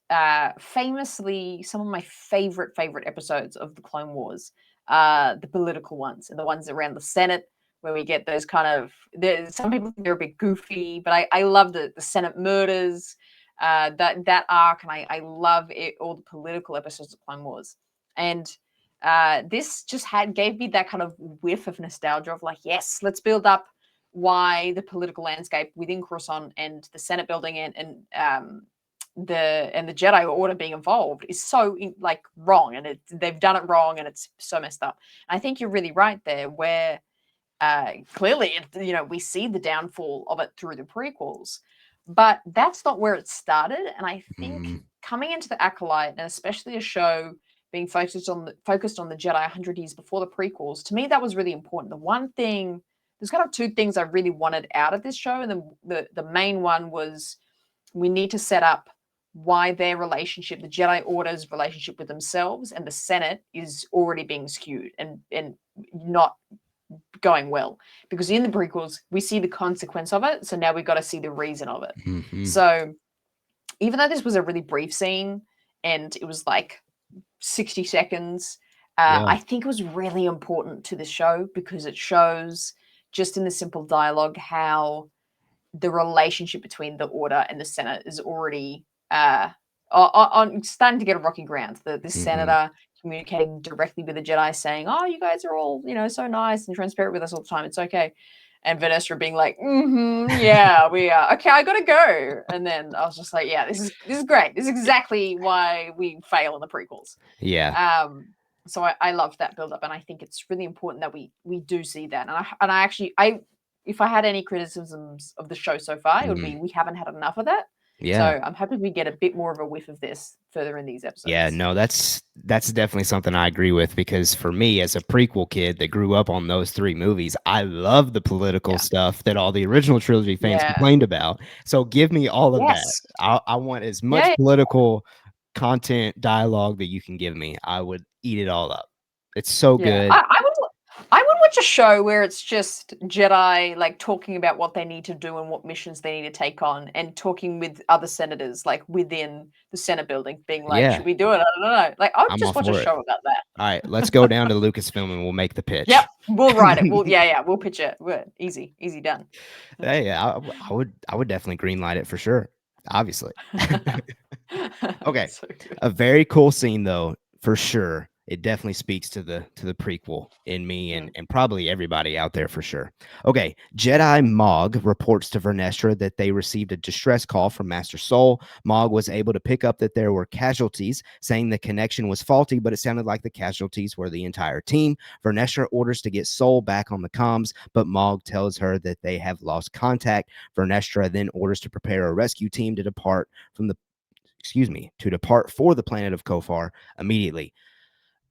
famously, some of my favorite episodes of the Clone Wars, the political ones and the ones around the Senate, where we get those kind of. Some people think they're a bit goofy, but I love the Senate murders, that arc, and I love it, all the political episodes of Clone Wars, and this just gave me that kind of whiff of nostalgia of like, yes, let's build up why the political landscape within Coruscant and the Senate building and the Jedi Order being involved is so like wrong, and they've done it wrong, and it's so messed up. And I think you're really right there, where clearly, we see the downfall of it through the prequels, but that's not where it started. And I think coming into the Acolyte, and especially a show being focused on the Jedi 100 years before the prequels, to me that was really important. The one thing, there's kind of two things I really wanted out of this show, and the main one was, we need to set up why their relationship, the Jedi Order's relationship with themselves and the Senate, is already being skewed and not going well, because in the prequels we see the consequence of it, so now we've got to see the reason of it. So even though this was a really brief scene and it was like 60 seconds, I think it was really important to the show, because it shows just in the simple dialogue how the relationship between the Order and the Senate is already on starting to get a rocky ground. The senator communicating directly with the Jedi, saying, "Oh, you guys are all so nice and transparent with us all the time. It's okay." And Vernestra being like, "Yeah, we are. Okay, I gotta go." And then I was just like, "Yeah, this is great. This is exactly why we fail in the prequels." Yeah. So I love that build up, and I think it's really important that we do see that. And I actually, if I had any criticisms of the show so far, it would be, we haven't had enough of that. So Yeah. I'm hoping we get a bit more of a whiff of this further in these Yeah, episodes. no, that's definitely something I agree with, because for me, as a prequel kid that grew up on those three movies, I love the political Yeah. stuff that all the original trilogy fans Yeah. complained about. So give me all of that. Yes. I want as much Yeah. political content dialogue that you can give me. I would eat it all up. It's so Yeah. good. I would watch a show where it's just Jedi like talking about what they need to do and what missions they need to take on, and talking with other senators like within the Senate building, being like, Yeah, "Should we do it? I don't know." Like, I would I'm all just watch a for it. show about that. All right, let's go down to Lucasfilm and we'll make the Yep, pitch. we'll write it. We'll pitch it. Easy done. Hey, I would definitely greenlight it for sure. Obviously. Okay. So good. A very cool scene though, for sure. It definitely speaks to the prequel in me and probably everybody out there for sure. Okay, Jedi Mog reports to Vernestra that they received a distress call from Master Soul. Mog was able to pick up that there were casualties, saying the connection was faulty, but it sounded like the casualties were the entire team. Vernestra orders to get Soul back on the comms, but Mog tells her that they have lost contact. Vernestra then orders to prepare a rescue team to depart for the planet of Kofar immediately.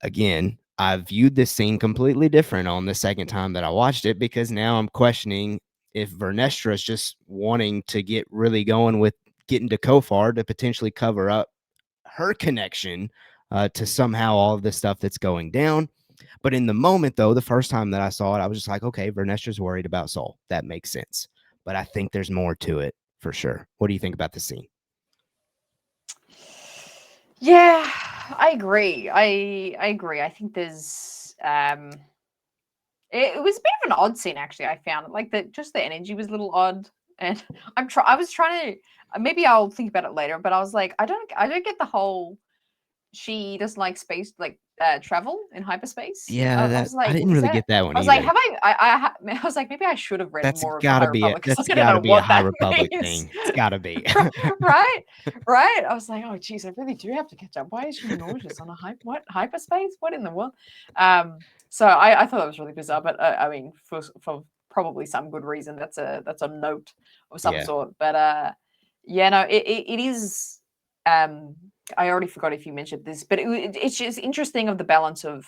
Again, I viewed this scene completely different on the second time that I watched it, because now I'm questioning if Vernestra is just wanting to get really going with getting to Kofar to potentially cover up her connection to somehow all of the stuff that's going down. But in the moment, though, the first time that I saw it, I was just like, okay, Vernestra's worried about Soul. That makes sense. But I think there's more to it for sure. What do you think about the scene? Yeah, I agree. I agree. I think there's it was a bit of an odd scene actually. I found like the energy was a little odd, and I was trying to, maybe I'll think about it later, but I was like, I don't get the whole, she doesn't like space, like travel in hyperspace. Yeah, I that was I like, didn't is really that? get that one I was like, either. have I was like, maybe I should have read more of the High Republic, because That's I don't gotta know be a what High that Republic means. thing. It's gotta be. Right, right. I was like, oh geez, I really do have to catch up. Why is she nauseous on a hyperspace? What in the world? So I thought that was really bizarre, but I mean, for probably some good reason. That's a note of some Yeah. sort. But yeah, no, it is. Um, I already forgot if you mentioned this, but it's just interesting of the balance of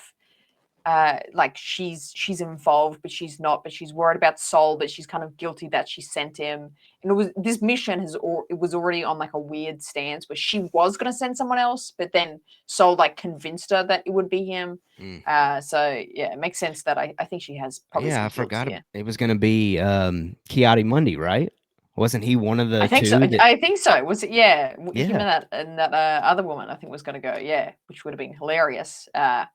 like she's involved but she's not, but she's worried about Soul, but she's kind of guilty that she sent him. And this mission it was already on like a weird stance where she was going to send someone else, but then Soul like convinced her that it would be him. So yeah, it makes sense that I think she has probably Yeah, some I guilt forgot here. it was gonna be Kiadi Mundi, right? Wasn't he one of I the think so. two that? I think so. Was it? Yeah, him Yeah. and that other woman. I think was going to go. Yeah, which would have been hilarious. Oh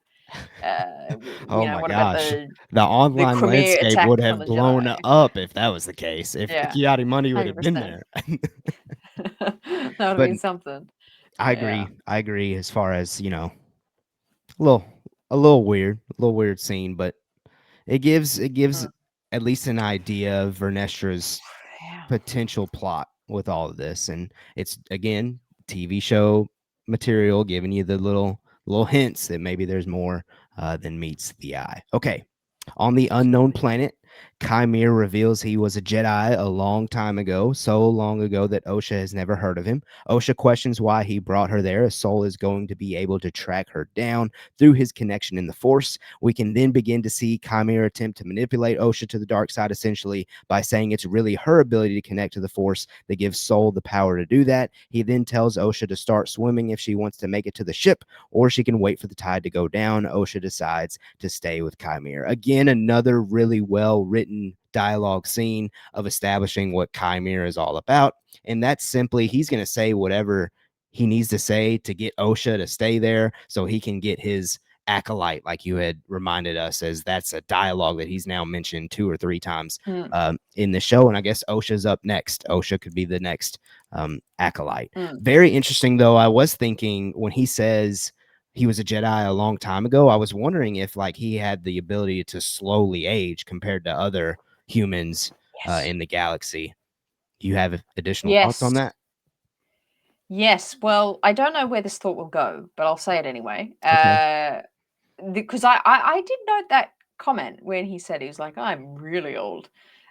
my What about gosh. The the online Qimir landscape attack would on have the blown Jedi? up if that was the case. If Yeah, Kiadi Money would have been 100%. there. That would have But been something. I Yeah. agree. I agree as far as, a little a little weird scene, but it gives Mm. at least an idea of Vernestra's Yeah. potential plot with all of this. And it's again TV show material giving you the little hints that maybe there's more than meets the eye. Okay. On the unknown Absolutely. planet, Qimir reveals he was a Jedi a long time ago, so long ago that Osha has never heard of him. Osha questions why he brought her there, as Soul is going to be able to track her down through his connection in the Force. We can then begin to see Qimir attempt to manipulate Osha to the dark side, essentially by saying it's really her ability to connect to the Force that gives Soul the power to do that. He then tells Osha to start swimming if she wants to make it to the ship, or she can wait for the tide to go down. Osha decides to stay with Qimir. Again, another really well written dialogue scene of establishing what Qimir is all about. And that's simply he's going to say whatever he needs to say to get Osha to stay there so he can get his acolyte, like you had reminded us, as that's a dialogue that he's now mentioned 2 or 3 times Mm, in the show. And I guess Osha's up next. Osha could be the next acolyte. mm. Very interesting, though. I was thinking when he says he was a Jedi a long time ago, I was wondering if like he had the ability to slowly age compared to other humans Yes. in the galaxy. Do you have additional thoughts on Yes. that? Yes. Well, I don't know where this thought will go, but I'll say it anyway. Okay. Because I did note that comment when he said he was like, I'm really old.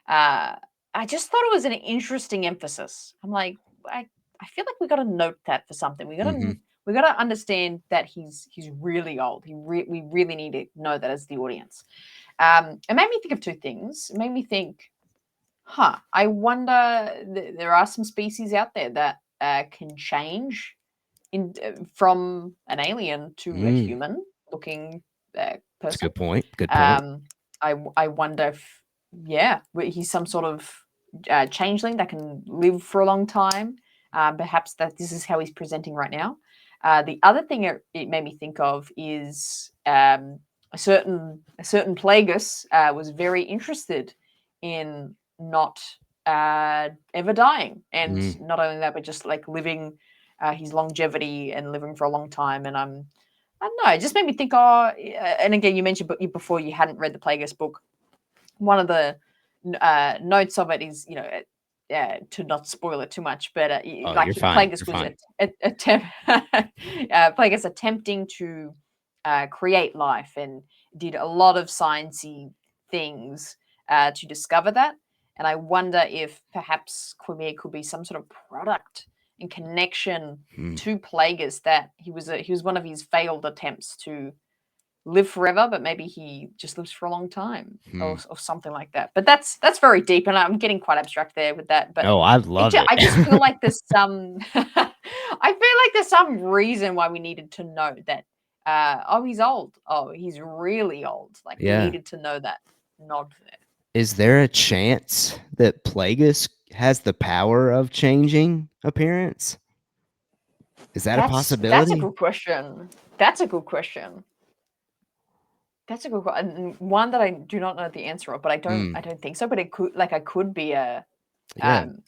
Uh, I just thought it was an interesting emphasis. I'm like, I, I feel like we got to note that for something. Mm-hmm. We got to understand that he's really old. We really need to know that as the audience. It made me think of two things. It made me think, I wonder. There are some species out there that can change from an alien to a Mm, human looking that's a person. good point. Good point. Um, I wonder if he's some sort of changeling that can live for a long time. Perhaps that this is how he's presenting right now. The other thing it made me think of is a certain Plagueis was very interested in not ever dying, and Mm, not only that, but just like living his longevity and living for a long time. And I don't know, it just made me think. Oh, and again, you mentioned before you hadn't read the Plagueis book. One of the notes of it is, to not spoil it too much, but oh, like you're fine. Plagueis You're was fine. Plagueis attempting to create life and did a lot of sciencey things to discover that. And I wonder if perhaps Quimir could be some sort of product in connection Mm, to Plagueis, that he was one of his failed attempts to live forever, but maybe he just lives for a long time, or, mm. or something like that. But that's very deep, and I'm getting quite abstract there with that. But Oh, I love it. I just feel like there's some I feel like there's some reason why we needed to know that. Oh, he's old. Oh, he's really old. Like we Yeah. needed to know that nod there. Is there a chance that Plagueis has the power of changing appearance? Is that a That's a possibility? good question. That's a good question. That's a good question, and one that I do not know the answer of, but Mm, I don't think so. But it could be yeah. um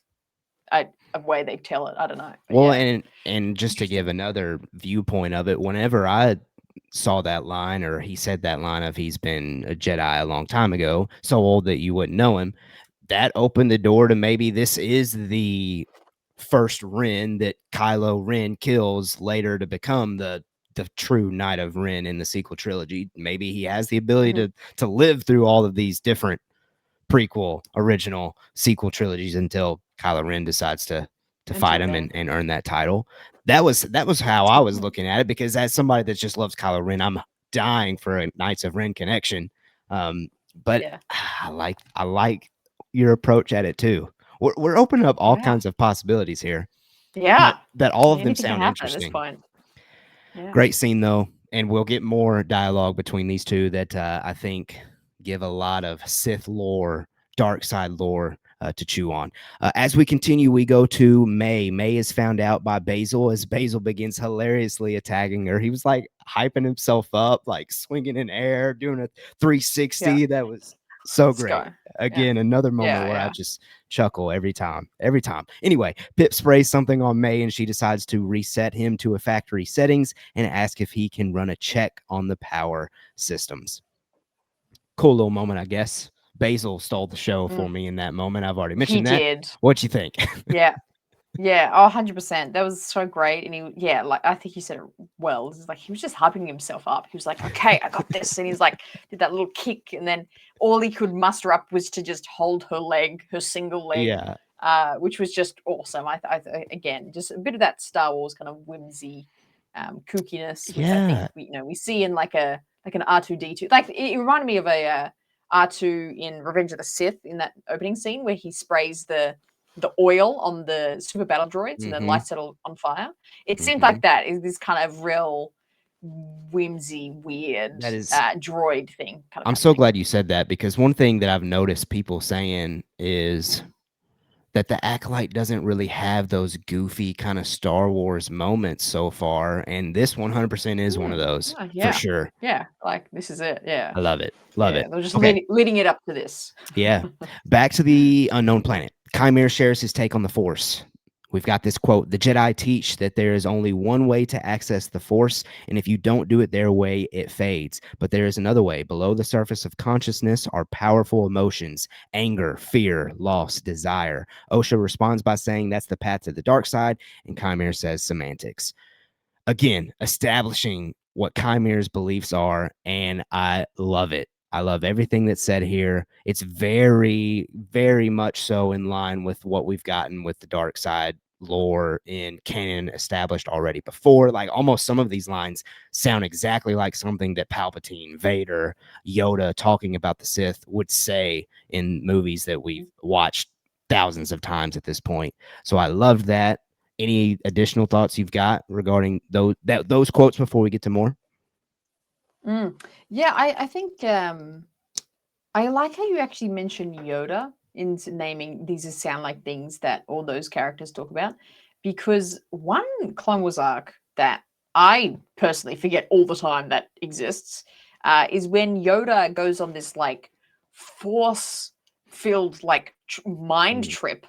a way they tell it. I don't know, but Well, yeah, and just to give interesting. another viewpoint of it, whenever I saw that line or he said that line of he's been a Jedi a long time ago, so old that you wouldn't know him, that opened the door to maybe this is the first Ren that Kylo Ren kills later to become the true Knight of Ren in the sequel trilogy. Maybe he has the ability Mhm. to live through all of these different prequel, original, sequel trilogies until Kylo Ren decides to fight Until him then. and earn that title. That was how I was Mhm. looking at it, because as somebody that just loves Kylo Ren, I'm dying for a Knights of Ren connection. But Yeah. I like your approach at it too. We're opening up all Yeah. kinds of possibilities here, but Yeah. that all of them Anything can sound happen at this interesting. point. Yeah. Great scene though, and we'll get more dialogue between these two that I think give a lot of Sith lore, dark side lore to chew on. As we continue, we go to Mae. Mae is found out by Basil as Basil begins hilariously attacking her. He was like hyping himself up, like swinging in air, doing a Yeah. 360. That was so This great. guy. Yeah. Again, another moment Yeah. where I Yeah. just chuckle every time. Every time. Anyway, Pip sprays something on Mae and she decides to reset him to a factory settings and ask if he can run a check on the power systems. Cool little moment, I guess. Basil stole the show for Mm. me in that moment. I've already He mentioned that. did. What you think? Yeah. Yeah, oh, 100%. That was so great. And yeah, like I think you said it well. It's like he was just hyping himself up. He was like, okay, I got this. And he's like, did that little kick. And then all he could muster up was to just hold her leg, her single leg, Yeah. which was just awesome. Again, just a bit of that Star Wars kind of whimsy, kookiness, which I think Yeah. we see in like an R2D2. Like it reminded me of a R2 in Revenge of the Sith in that opening scene where he sprays the oil on the super battle droids and then Mm-hmm. lights it all on fire. It seemed Mm-hmm. like that is this kind of real whimsy, weird That is. droid thing kind of I'm so happening. glad you said that because one thing that I've noticed people saying is that the Acolyte doesn't really have those goofy kind of Star Wars moments so far, and this 100% is one of those Oh, for yeah. sure. Yeah. Like this is it. Yeah. I love it. Love Yeah. it. They're just Okay. leading it up to this. Yeah. Back to the unknown planet. Qimir shares his take on the Force. We've got this quote: "The Jedi teach that there is only one way to access the Force, and if you don't do it their way, it fades. But there is another way. Below the surface of consciousness are powerful emotions: anger, fear, loss, desire." Osha responds by saying that's the path to the dark side, and Qimir says semantics. Again, establishing what Chimir's beliefs are, and I love it. I love everything that's said here. It's very, very much so in line with what we've gotten with the dark side lore in canon established already before. Like almost some of these lines sound exactly like something that Palpatine, Vader, Yoda talking about the Sith would say in movies that we've watched thousands of times at this point. So I loved that. Any additional thoughts you've got regarding those quotes before we get to more? Mm. Yeah, I think I like how you actually mentioned Yoda in naming these sound like things that all those characters talk about, because one Clone Wars arc that I personally forget all the time that exists is when Yoda goes on this like force filled like mind Mm. trip,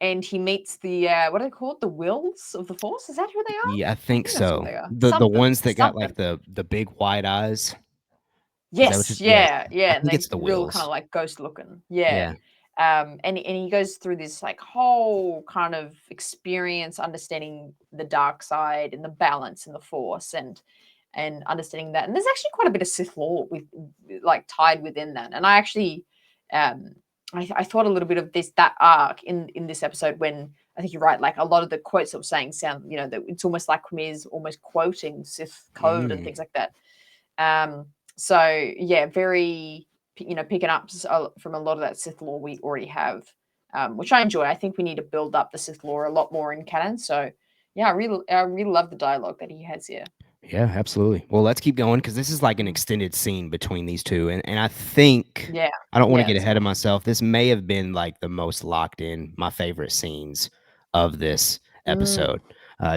and he meets the what are they called? The Wills of the Force. Is that who they are? Yeah, I I think think that's what so. they are. The Something, ones that got like something. the big wide eyes. Is that what you? Yes, Yes, yeah, I yeah, and think they it's the real kind of wheels. like ghost looking. Yeah. Yeah, And he goes through this like whole kind of experience understanding the dark side and the balance and the force and understanding that. And there's actually quite a bit of Sith lore with like tied within that. And I actually um I thought a little bit of that arc in this episode when I think you're right, like a lot of the quotes that we're saying sound, that it's almost like Qimir's almost quoting Sith code and mm. things like that. Um, so yeah, very picking up from a lot of that Sith lore we already have, which I enjoy. I think we need to build up the Sith lore a lot more in canon. So yeah, I really love the dialogue that he has here. Yeah, absolutely. Well, let's keep going because this is like an Mm. extended scene between these two, and I think Yeah, I don't want to yeah, get it's ahead of fun. myself. This may have been like the most locked in, my favorite scenes of this Mm, episode,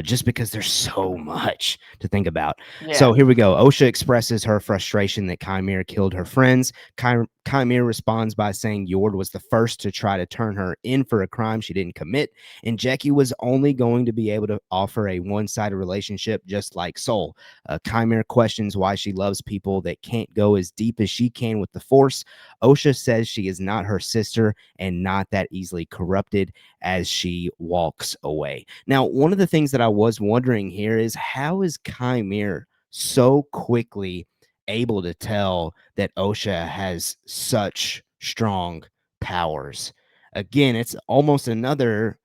just because there's so much to think about. So yeah. here we go. Osha expresses her frustration that Qimir killed her friends. Qimir responds by saying Yord was the first to try to turn her in for a crime she didn't commit, and Jackie was only going to be able to offer a one-sided relationship just like Soul. Qimir questions why she loves people that can't go as deep as she can with the Force. Osha says she is not her sister and not that easily corrupted as she walks away. Now, one of the things that I was wondering here is how is Qimir so quickly able to tell that Osha has such strong powers? Again, it's almost another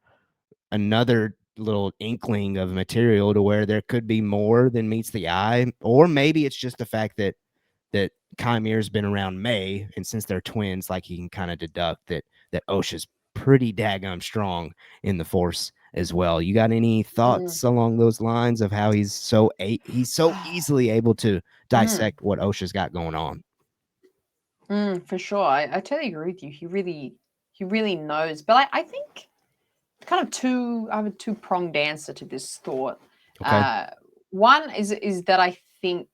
little inkling of material to where there could be more than meets the eye, or maybe it's just the fact that Chimir's been around Mae, and since they're twins, like he can kind of deduct that Osha's pretty daggum strong in the Force as well. You got any Mm. thoughts along those lines of how he's so easily able to Mm, dissect what Osha's got going on? for sure. I totally agree with you. really knows. But I think kind of I have a two-pronged answer to this thought. Okay. One is that I think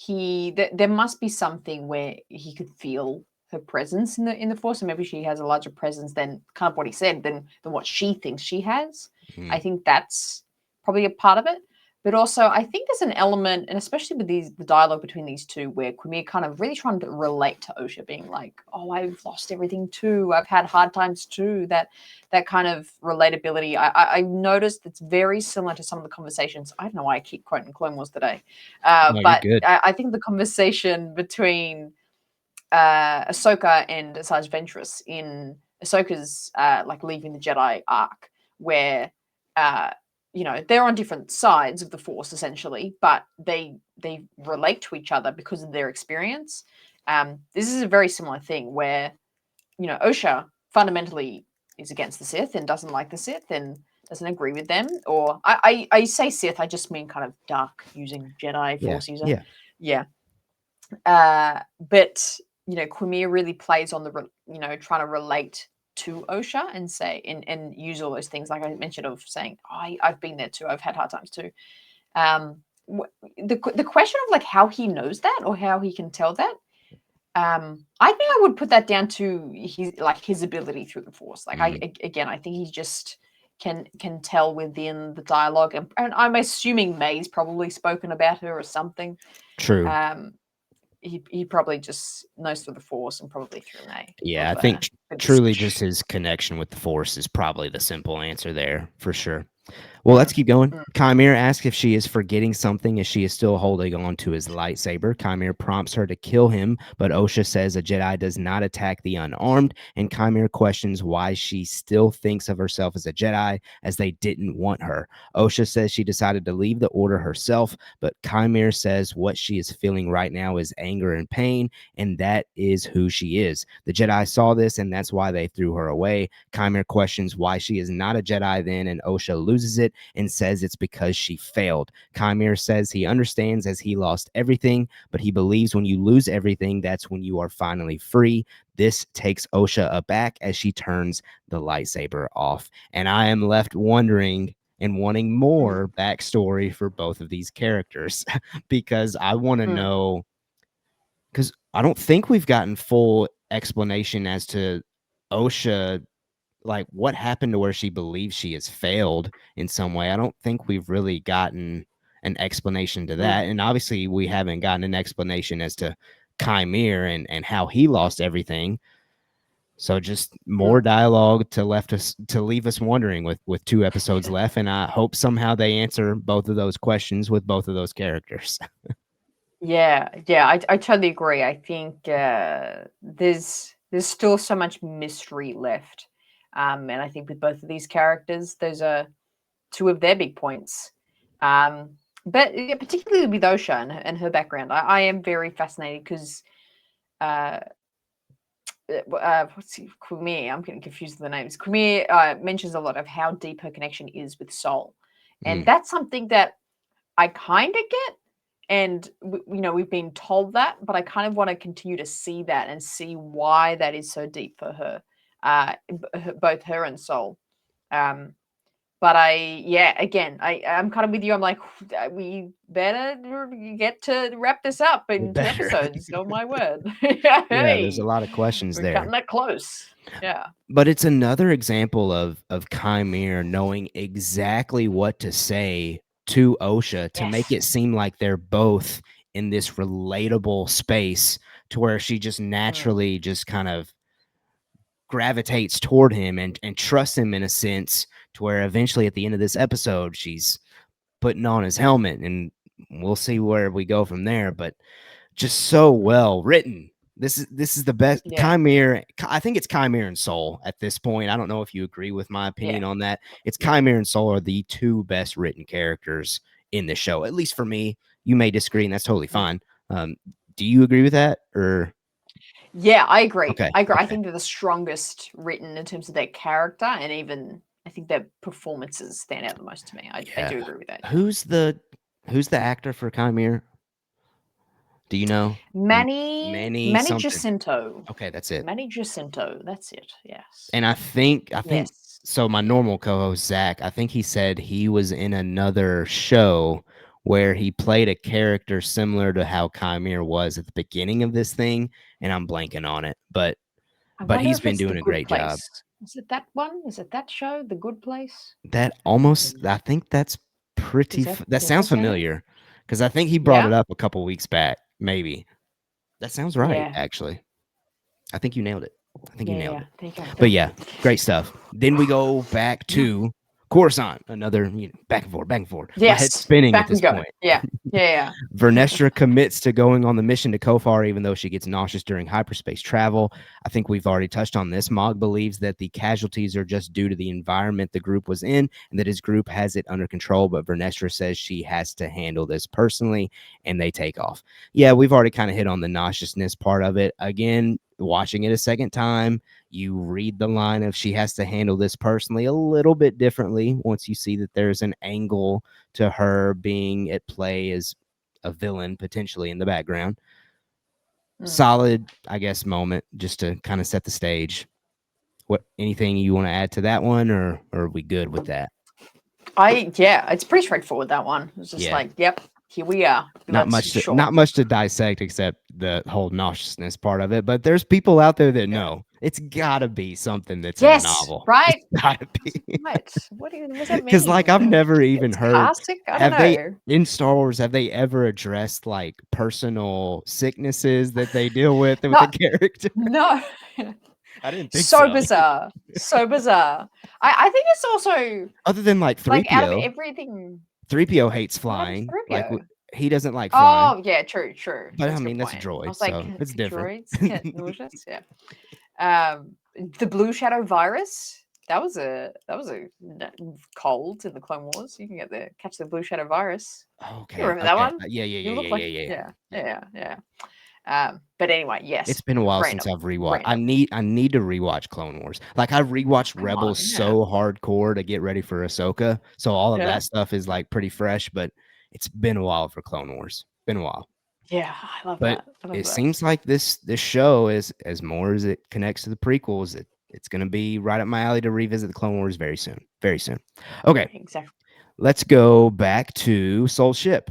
there must be something where he could feel her presence in the force, and maybe she has a larger presence than kind of what he said than what she thinks she has. I Mm. think that's probably a part of it. But also, I think there's an element, and especially with the dialogue between these two, where Qimir kind of really trying to relate to Osha, being like, "Oh, I've lost everything too. I've had hard times too." That kind of relatability, I noticed it's very similar to some of the conversations. I don't know why I keep quoting Clone Wars today, No, you're but good. I think the conversation between Ahsoka and Asajj Ventress in Ahsoka's like leaving the Jedi arc, where uh, they're on different sides of the Force essentially, but they relate to each other because of their experience. This is a very similar thing where Osha fundamentally is against the Sith and doesn't like the Sith and doesn't agree with them. Or I say Sith, I just mean kind of dark using Jedi Yeah. Force user. Yeah. Yeah. But Qimir really plays on trying to relate to Osha and say and use all those things like I mentioned of saying, oh, I've been there too. I've had hard times too. Um, the question of like how he knows that or how he can tell that. I think I would put that down to his ability through the Force. Like Mm. again, I think he just can tell within the dialogue, and I'm assuming May's probably spoken about her or something. True. Um, he probably just knows through the Force and probably through May Yeah, of I think the truly switch. just his connection with the Force is probably the simple answer there for sure. Well, let's Mm, keep going. mm, Qimir asks if she is forgetting something as she is still holding on to his lightsaber. Qimir prompts her to kill him, but Osha says a Jedi does not attack the unarmed, and Qimir questions why she still thinks of herself as a Jedi as they didn't want her. Osha says she decided to leave the order herself, but Qimir says what she is feeling right now is anger and pain, and that is who she is. The Jedi saw this, and that's why they threw her away. Qimir questions why she is not a Jedi then, and Osha loses it and says it's because she failed. Qimir says he understands as he lost everything, but he believes when you lose everything, that's when you are finally free. This takes Osha aback as she turns the lightsaber off. And I am left wondering and wanting mm, more backstory for both of these characters because I want to mm. know, because I don't think we've gotten full explanation as to Osha, like what happened to where she believes she has failed in some way. I don't think we've really gotten an explanation to that. Mm, And obviously we haven't gotten an explanation as to Qimir and how he lost everything. So just more mm. dialogue to leave us wondering with two episodes left. And I hope somehow they answer both of those questions with both of those characters. Yeah, I totally agree. I think there's still so much mystery left, and I think with both of these characters, those are two of their big points. Um, but yeah, particularly with Osha and her background, I am very fascinated because uh, what's Qimir? I'm getting confused with the names. Qimir mentions a lot of how deep her connection is with Soul, and Mm, that's something that I kind of get. And we've been told that, but I kind of want to continue to see that and see why that is so deep for her, both her and Soul. Um, but again, I'm kind of with you. I'm like, we better get to wrap this up we in two better. episodes. Oh my word! Yeah, there's a Hey, lot of questions we're there. cutting that close. Yeah. But it's another example of Qimir knowing exactly what to say to Osha to make Yes. it seem like they're both in this relatable space to where she just Mm, naturally just kind of gravitates toward him and trusts him in a sense to where eventually at the end of this episode she's putting on his helmet and we'll see where we go from there. But just so mm, well written. This is the best yeah. Qimir. I think it's Qimir and Soul at this point. I don't know if you agree with my Yeah. opinion on that. It's Yeah. Qimir and Soul are the two best written characters in the show, at least for me. You may disagree, and that's totally Mm. fine. Do you agree with that? Or Yeah, I agree. okay, I agree. I okay, think they're the strongest written in terms of their character, and even I think their performances stand out the most to me. I yeah. do agree with that. Yeah. Who's the who's the actor for Qimir? Do you know? Manny Manny something. Jacinto. Okay, that's it. Manny Jacinto. That's it. Yes. And I think Yes. so my normal co-host Zach, I think he said he was in another show where he played a character similar to how Qimir was at the beginning of this thing, and I'm blanking on it. I But wonder he's if been it's The doing a Good great job. Place. Is it that one? Is it that show, The Good Place? I think that's that Does sounds that sound it? familiar because I think he brought Yeah. it up a couple weeks back, maybe. That sounds right, Yeah. actually. I think you nailed it. I think you Yeah. nailed Yeah. it. There you go. But Done. yeah, great stuff. Then we go back Yeah. to Coruscant, another back and forth, back and forth. My head's Yes. spinning at Back this and go. point. Yeah. Yeah. Vernestra commits to going on the mission to Kofar, even though she gets nauseous during hyperspace travel. I think we've already touched on this. Mog believes that the casualties are just due to the environment the group was in and that his group has it under control, but Vernestra says she has to handle this personally, and they take off. Yeah, we've already kind of hit on the nauseousness part of it. Again, watching it a second time, you read the line of she has to handle this personally a little bit differently once you see that there's an angle to her being at play as a villain potentially in the background. Solid, I guess, moment just to kind of set the stage. What anything you want to add to that one, or are we good with that? It's pretty straightforward, that one. It's just Yeah. like, yep, here we are. Not much to dissect except the whole nauseousness part of it. But there's people out there that Yeah. know it's gotta be something that's in a Yes, novel. right? It's gotta be. Right. What does that Because like I've mean? never even It's heard, caustic? I don't have they know. in Star Wars, have they ever addressed like personal sicknesses that they deal with the No, character? no. I didn't think So so. bizarre. So bizarre. I think it's also Other than like like out of 3PO. everything. 3PO hates What happened to flying. Like 3PO? he doesn't like flying. Oh, yeah, true, true. But I That's a good mean that's a point. I droid, was like, so it's different. droids get nauseous? Yeah. Um, the Blue Shadow virus. That was a cold in the Clone Wars. You can catch the Blue Shadow virus. You Okay, remember that okay. one? Yeah, yeah, You yeah, look yeah, yeah, like, yeah, yeah, yeah. yeah, yeah. But anyway, It's yes, been a while since random, I've rewatched. random. I need to rewatch Clone Wars. Like I rewatched Come Rebels on, yeah, so hardcore to get ready for Ahsoka, so all of yeah, that stuff is like pretty fresh. But it's been a while for Clone Wars. Been a while. yeah. I love But that. I love it that. seems like this show is as more as it connects to the prequels. It's going to be right up my alley to revisit the Clone Wars very soon. Very soon. Okay, Exactly. let's go back to Soul Ship.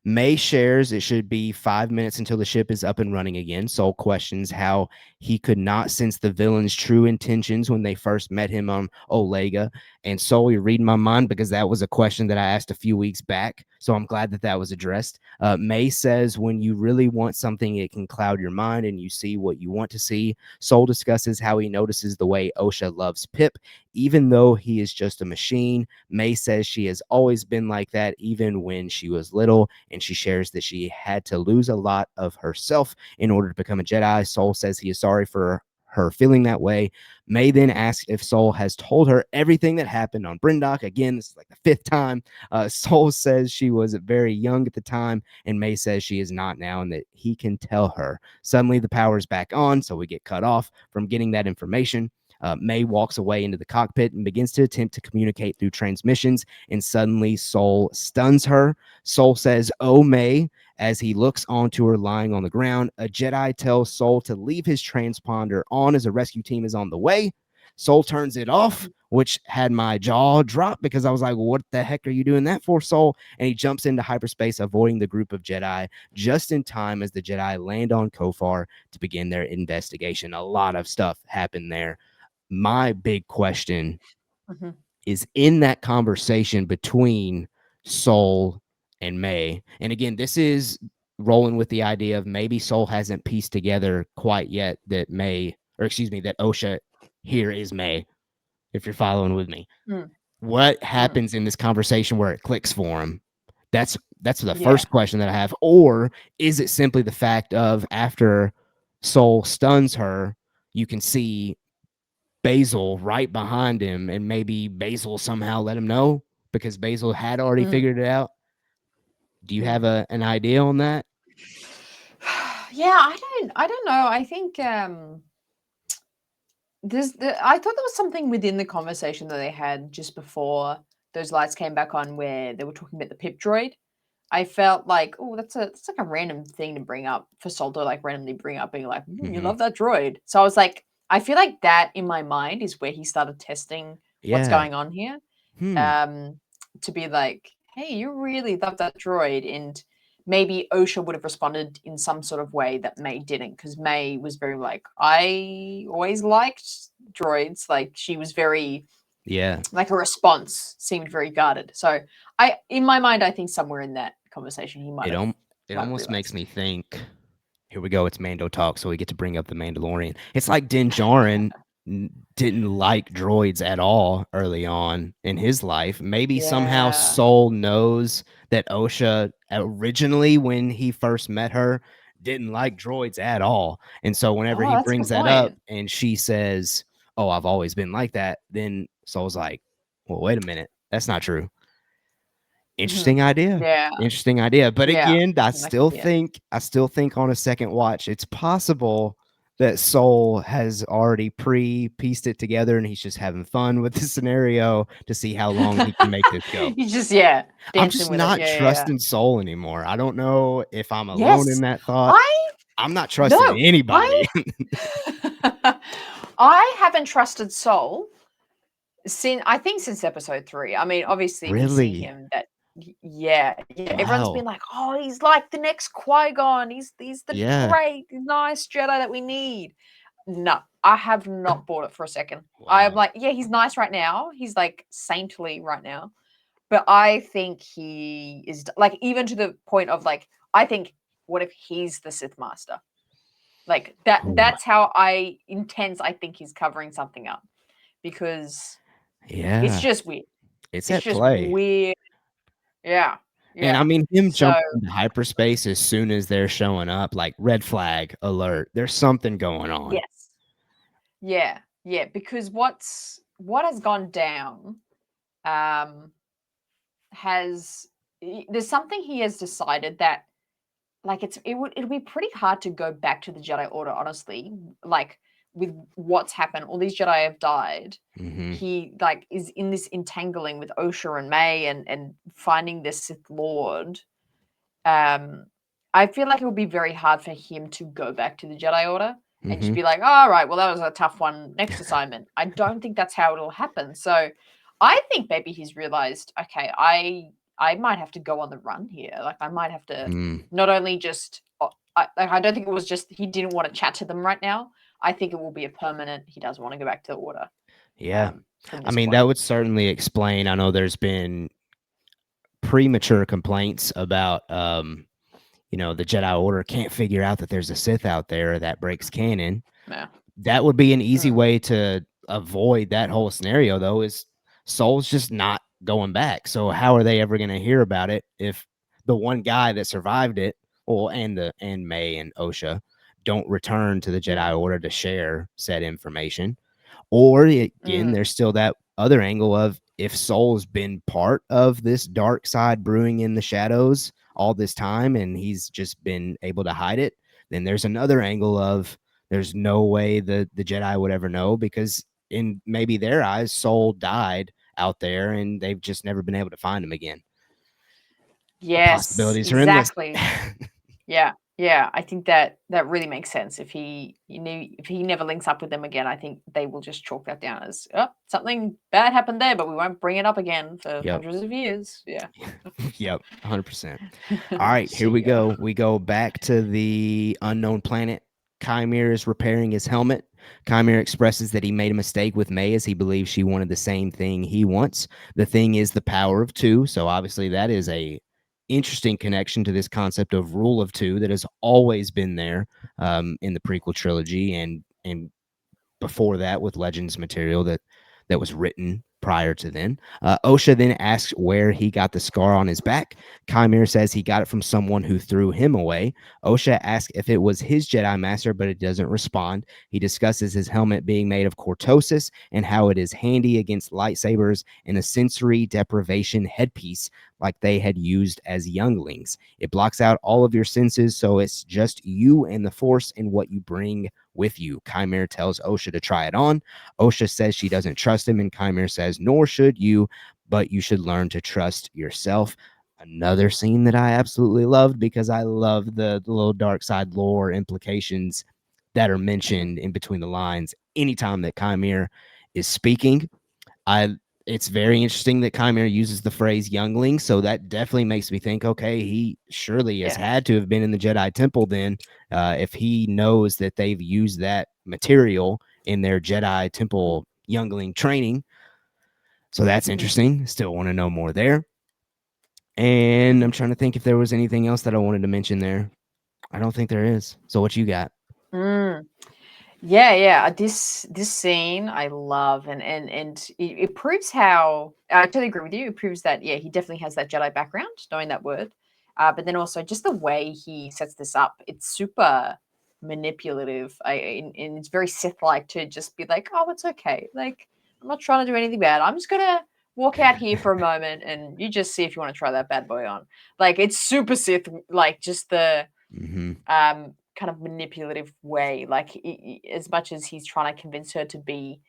Mae shares it should be 5 minutes until the ship is up and running again. Soul questions how he could not sense the villain's true intentions when they first met him on Olega. And Soul, you're reading my mind because that was a question that I asked a few weeks back. So I'm glad that that was addressed. Mae says when you really want something, it can cloud your mind and you see what you want to see. Soul discusses how he notices the way Osha loves Pip, even though he is just a machine. Mae says she has always been like that, even when she was little, and she shares that she had to lose a lot of herself in order to become a Jedi. Soul says he is sorry for her feeling that way. Mae then asks if Soul has told her everything that happened on Brindok. Again, this is like the fifth time. Soul says she was very young at the time, and Mae says she is not now and that he can tell her. Suddenly, the power is back on, so we get cut off from getting that information. Mae walks away into the cockpit and begins to attempt to communicate through transmissions, and suddenly Soul stuns her. Soul says, "Oh, Mae," as he looks onto her lying on the ground. A Jedi tells Soul to leave his transponder on as a rescue team is on the way. Soul turns it off, which had my jaw drop because I was like, what the heck are you doing that for, Soul? And he jumps into hyperspace, avoiding the group of Jedi just in time as the Jedi land on Kofar to begin their investigation. A lot of stuff happened there. My big question Mm-hmm. is in that conversation between Soul and Mae. And again, this is rolling with the idea of maybe Soul hasn't pieced together quite yet that that Osha here is Mae, if you're following with me. Mm, What mm, happens in this conversation where it clicks for him? That's the yeah. first question that I have. Or is it simply the fact of after Soul stuns her, you can see Basil right behind him, and maybe Basil somehow let him know because Basil had already Mm, figured it out. Do you mm. have an idea on that? Yeah, I don't know. I think I thought there was something within the conversation that they had just before those lights came back on where they were talking about the pip droid. I felt like, oh, that's like a random thing to bring up for Sol to like randomly bring up, being like, you Mhm. love that droid. So I was like, I feel like that in my mind is where he started testing what's Yeah. going on here. Hmm. Um, to be like, hey, you really love that droid, and maybe Osha would have responded in some sort of way that Mae didn't, because Mae was very like, I always liked droids. Like she was very Yeah. like, her response seemed very guarded. So in my mind, I think somewhere in that conversation he It might have om it almost makes realized. me think, here we go, it's Mando talk, so we get to bring up the Mandalorian. It's like Din Djarin didn't like droids at all early on in his life. Maybe somehow Yeah. Soul knows that Osha originally, when he first met her, didn't like droids at all. And so whenever Oh, he that's a brings good that up point. and she says, "Oh, I've always been like that," then Soul's like, "Well, wait a minute. That's not true." Hmm. Interesting idea. Yeah. Interesting idea. But Yeah. again, I That could still be it. think I still think on a second watch, it's possible that Soul has already pieced it together and he's just having fun with the scenario to see how long he can make this go. You just, yeah, I'm dancing just with it. not Yeah, yeah, yeah. trusting Soul anymore. I don't know if I'm alone in Yes. that thought. I I'm not trusting no. anybody. I haven't trusted Soul since episode 3. I mean, obviously we see Really? him that yeah, yeah. Everyone's been Wow. like, "Oh, he's like the next Qui-Gon. He's the Yeah. great, nice Jedi that we need." No, I have not bought it for a second. I'm Wow. like, yeah, he's nice right now. He's like saintly right now. But I think he is like, even to the point of like, I think, what if he's the Sith Master? Like Ooh, that's how I think he's covering something up, because it's yeah. just weird. It's It's at just play. weird. Yeah. And I Yeah. mean, him So jumping into hyperspace as soon as they're showing up, like red flag alert. There's something going on. yes. Yeah. Yeah. Because what has gone down um there's something he has decided that, like, it'll be pretty hard to go back to the Jedi Order, honestly. Like, with what's happened, all these Jedi have died. Mhm. He like is in this entangling with Osha and Mae, and finding this Sith Lord. Um, I feel like it would be very hard for him to go back to the Jedi Order and just Mhm. be like, "All right, well, that was a tough one. Next assignment." I don't think that's how it'll happen. So, I think maybe he's realized, okay, I might have to go on the run here. Like, I might have to Mm. not only just. I don't think it was just he didn't want to chat to them right now. I think it will be a permanent. He doesn't want to go back to the Order Yeah. from I this mean, point. that would certainly explain. I know there's been premature complaints about the Jedi Order can't figure out that there's a Sith out there that breaks canon. Yeah. That would be an easy Mm. way to avoid that whole scenario, though, is Soul's just not going back. So how are they ever going to hear about it if the one guy that survived it, well, and Mae and Osha don't return to the Mm. Jedi Order to share said information? Or again, Mm. there's still that other angle of, if Soul's been part of this dark side brewing in the shadows all this time and he's just been able to hide it, then there's another angle of, there's no way the Jedi would ever know, because in maybe their eyes, Soul died out there and they've just never been able to find him again. The Yes, possibilities are endless. exactly. Yeah, yeah. I think that really makes sense. If he never links up with them again, I think they will just chalk that down as, oh, something bad happened there, but we won't bring it up again for Yep. hundreds of years. Yeah. Yep, 100%. All right, here we See ya. go. We go back to the unknown planet. Qimir is repairing his helmet. Qimir expresses that he made a mistake with Mae, as he believes she wanted the same thing he wants. The thing is the power of two. So obviously that is a interesting connection to this concept of rule of two that has always been there in the prequel trilogy, and before that with Legends material that was written prior to then. Osha then asks where he got the scar on his back. Qimir says he got it from someone who threw him away. Osha asks if it was his Jedi Master, but it doesn't respond. He discusses his helmet being made of cortosis and how it is handy against lightsabers and a sensory deprivation headpiece like they had used as younglings. It blocks out all of your senses, so it's just you and the Force and what you bring with you. Qimir tells Osha to try it on. Osha says she doesn't trust him, and Qimir says, nor should you, but you should learn to trust yourself. Another scene that I absolutely loved because I love the little dark side lore implications that are Mhm. mentioned in between the lines. Anytime that Qimir is speaking, I it's very interesting that Qimir uses the phrase youngling, so that definitely makes me think, okay, he surely has Yeah. had to have been in the Jedi Temple then, if he knows that they've used that material in their Jedi Mm. Temple youngling training. So that's Mhm. interesting. Still want to know more there. And I'm Mhm. trying to think if there was anything else that I wanted to mention there. I don't think there is. So what you got? Mm. Yeah, yeah. This scene I love, and it proves how I totally agree with you. It proves that yeah, he definitely has that Jedi background, knowing that word. But then also just the way he sets this up, it's super manipulative. And it's very Sith-like to just be like, oh, it's okay. Like I'm not trying to do anything bad. I'm just gonna walk out here for a moment, and you just see if you want to try that bad boy on. Like it's super Sith, like just the Mm-hmm. kind of manipulative way. Like as much as he's trying to convince her to be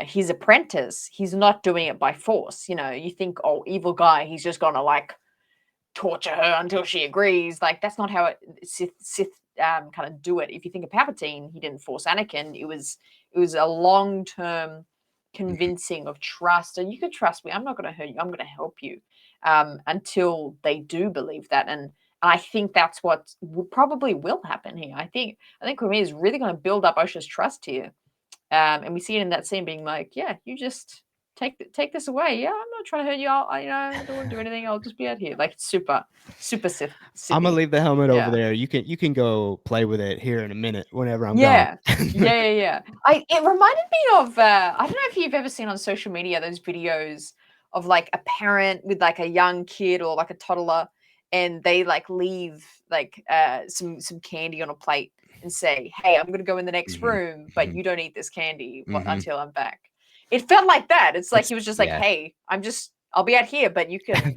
his apprentice, he's not doing it by force. You know, you think, oh, evil guy, he's just gonna like torture her until she agrees. Like that's not how Sith kind of do it. If you think of Palpatine, he didn't force Anakin. It was a long term Mm-hmm. convincing of trust, and you could trust me. I'm not going to hurt you. I'm going to help you until they do believe that. And I think that's what probably will happen here. I think Qimir is really going to build up Osha's trust here, and we see it in that scene being like, yeah, you just take this away. Yeah, I'm not trying to hurt you. I don't want to do anything. I'll just be out here. Like super, super I'm gonna Sithy. leave the helmet over Yeah. there. You can go play with it here in a minute whenever I'm gone. Yeah. Yeah, yeah, yeah. It reminded me of I don't know if you've ever seen on social media those videos of like a parent with like a young kid or like a toddler, and they like leave like some candy on a plate and say, "Hey, I'm gonna go in the next Mhm, room, but mhm, you don't eat this candy mhm. until I'm back." It felt like that. It's like It's he was just like, yeah. "Hey, I'll be out here, but you can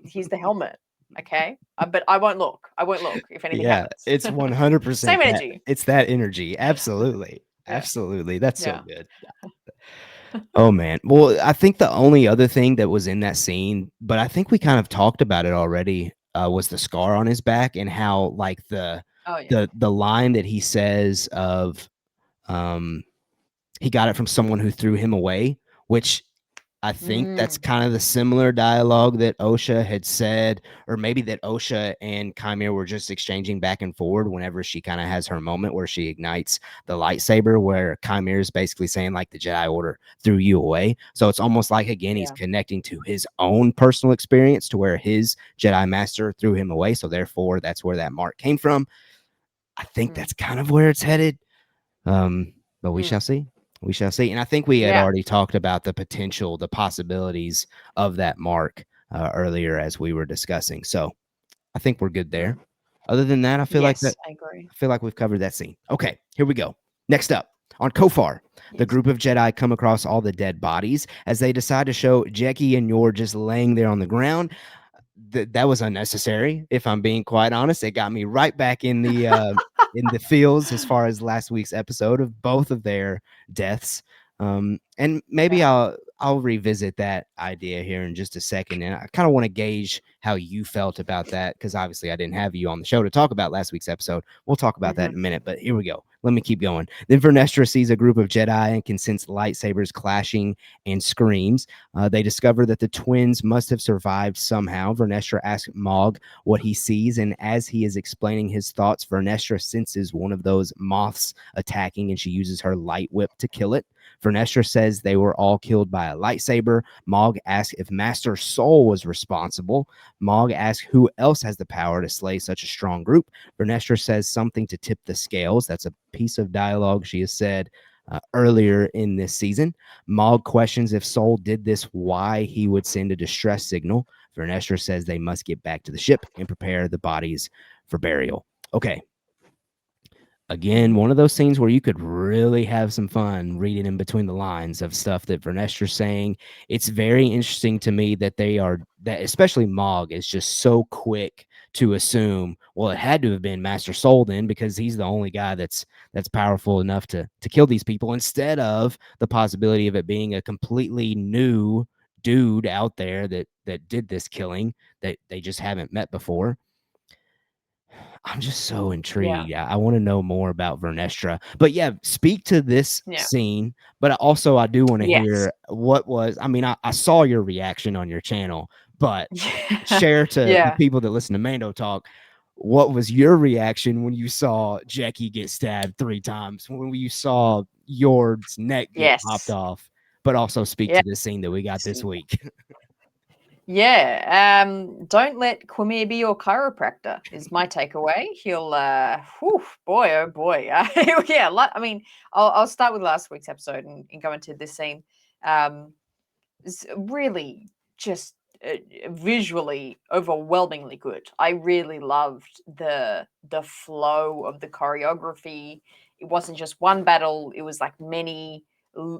here's the helmet, okay? But I won't look. I won't look if anything Yeah, happens." it's 100% Same that energy. it's that energy. Absolutely. Yeah. Absolutely. That's so Yeah. good. Oh, man. Well, I think the only other thing that was in that scene, but I think we kind of talked about it already, was the scar on his back and how, like, the Oh yeah. the the line that he says of, um he got it from someone who threw him away, which I think that's Mm, kind of the similar dialogue that Osha had said, or maybe that Osha and Qimir were just exchanging back and forward whenever she kind of has her moment where she ignites the lightsaber, where Qimir is basically saying, like, the Jedi Order threw you away. So it's almost like, again, he's yeah. connecting to his own personal experience to where his Jedi Master threw him away. So therefore, that's where that mark came from. I think Mm, that's kind of where it's headed. But we mm, shall see. We shall see. And I think we had yeah. already talked about the potential, the possibilities of that mark earlier as we were discussing. So I think we're good there. Mm. Other than that, Yes, I agree. I feel like we've covered that scene. Okay, here we go. Next up, on Kofar, the Yes. group of Jedi come across all the dead bodies as they decide to show Jecki and Yor just laying there on the ground. That was unnecessary, if I'm being quite honest. It got me right back in the feels as far as last week's episode of both of their deaths. And maybe Yeah. I'll revisit that idea here in just a second. And I kind of want to gauge how you felt about that because obviously I didn't have you on the show to talk about last week's episode. We'll talk about that Hmm. in a minute, but here we go. Let me keep going. Then Vernestra sees a group of Jedi and can sense lightsabers clashing and screams. They discover that the twins must have survived somehow. Vernestra asks Mog what he sees, and as he is explaining his thoughts, Vernestra senses one of those moths attacking, and she uses her light whip to kill it. Vernestra says they were all killed by a lightsaber. Mog asks if Master Soul was responsible. Mog asks who else has the power to slay such a strong group. Vernestra says something to tip the scales. That's a piece of dialogue she has said earlier in this season. Mog questions if Soul did this, why he would send a distress signal. Vernestra says they must get back to the ship and prepare the bodies for burial. Okay, again, Hmm. one of those scenes where you could really have some fun reading in between the lines of stuff that Vernestra's saying. It's very interesting to me that that especially Mog is just so quick to assume, well, it had to have been Master Soul then because he's the only guy that's powerful enough to kill these people, instead of the possibility of it being a completely new dude out there that did this killing that they just haven't met before. I'm just so Yeah. intrigued. I want to know more about Vernestra. But yeah, speak to this Yeah. scene. But also, I do want to Yes. hear what was. I mean, I saw your reaction on your channel, but Yeah. share to the Yeah. people that listen to Mando Talk. What was your reaction when you saw Jackie get stabbed 3 times? When you saw Yord's neck get popped Yes. off? But also speak Yeah. to this scene that we got this week. Yeah. Don't let Qimir be your chiropractor is my takeaway. He'll whew, boy, oh boy. Yeah, I mean, I'll start with last week's episode and go into this scene. It's really just visually overwhelmingly good. I really loved the flow of the choreography. It wasn't just one battle, it was like many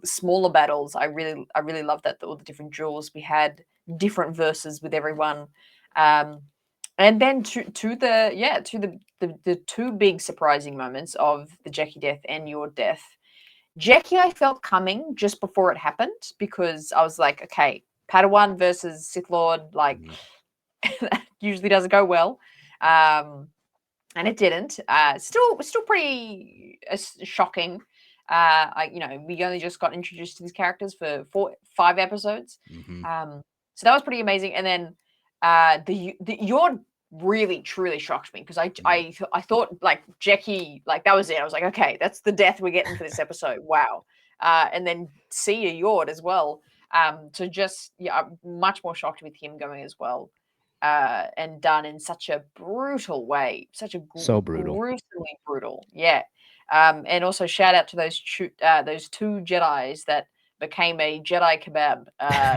smaller battles. I really loved that all the different duels we had, different verses with everyone. Um and then to the yeah to the two big surprising moments of the Jackie death and your death. Jackie, I felt coming just before it happened because I was like, okay, Padawan versus Sith Lord, like Mhm. that usually doesn't go well, and it didn't. Still pretty shocking. We only just got introduced to these characters for 5 episodes, Mhm. so that was pretty amazing. And then the your really truly shocked me because Mhm. I thought like Jackie, like that was it. I was like, okay, that's the death we're getting for this episode. Wow. And then see a Yord as well. So just yeah, I'm much more shocked with him going as well, and done in such a brutal way, such a So brutal. gruesomely brutal. Yeah. And also shout out to those two Jedi's that became a Jedi kebab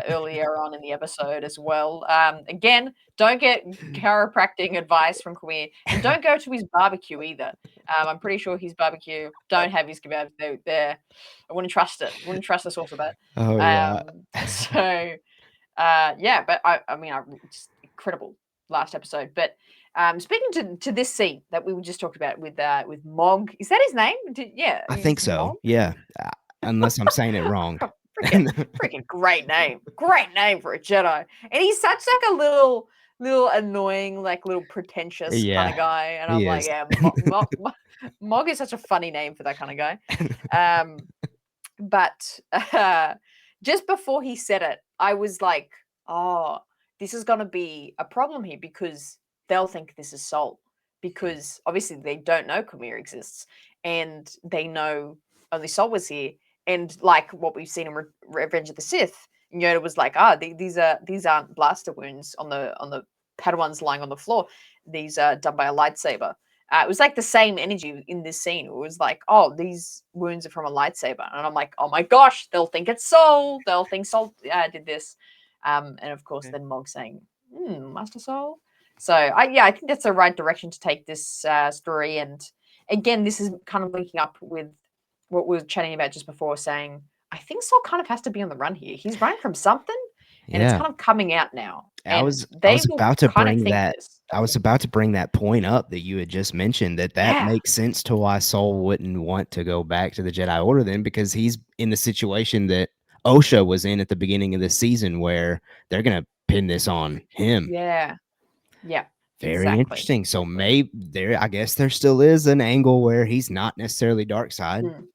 earlier on in the episode as well. Again, don't get chiropractic advice from Qimir, and don't go to his barbecue either. I'm pretty sure his barbecue don't have his kebabs. They're I wouldn't trust it. Wouldn't trust the source of that. Oh yeah. So yeah, but I mean, just incredible last episode. But speaking to this scene that we just talked about with Mog, is that his name? Yeah, I is think Mog? so. Yeah. Unless I'm saying it wrong. Freaking freaking great name for a Jedi. And he's such like a little annoying, like little pretentious kind of Yeah, guy. And I'm he like, is. yeah, Mog is such a funny name for that kind of guy. Um, but just before he said it, I was like, oh, this is going to be a problem here because they'll think this is Soul. Because obviously they don't know Qimir exists and they know only Soul was here. And like what we've seen in Revenge of the Sith, Yoda was like, these aren't blaster wounds on the Padawans lying on the floor. These are done by a lightsaber. It was like the same energy in this scene. It was like, oh, these wounds are from a lightsaber, and I'm like, oh my gosh, they'll think it's Soul. They'll think Soul did this, and of course, Okay. then Mog saying, Master Soul. So I think that's the right direction to take this story. And again, this is kind of linking up with what we were chatting about just before, saying I think Soul kind of has to be on the run here. He's running from something, and it's Yeah. kind of coming out now, I and was I they was will about to kind of bring think that this, I don't was they? about to bring that point up that you had just mentioned that Yeah, makes sense to why Soul wouldn't want to go back to the Jedi Order then because he's in the situation that Osha was in at the beginning of the season where they're gonna pin this on him. yeah. Yeah, Very exactly, interesting. So exactly. maybe I guess there still is an angle where he's not necessarily dark side. Mm,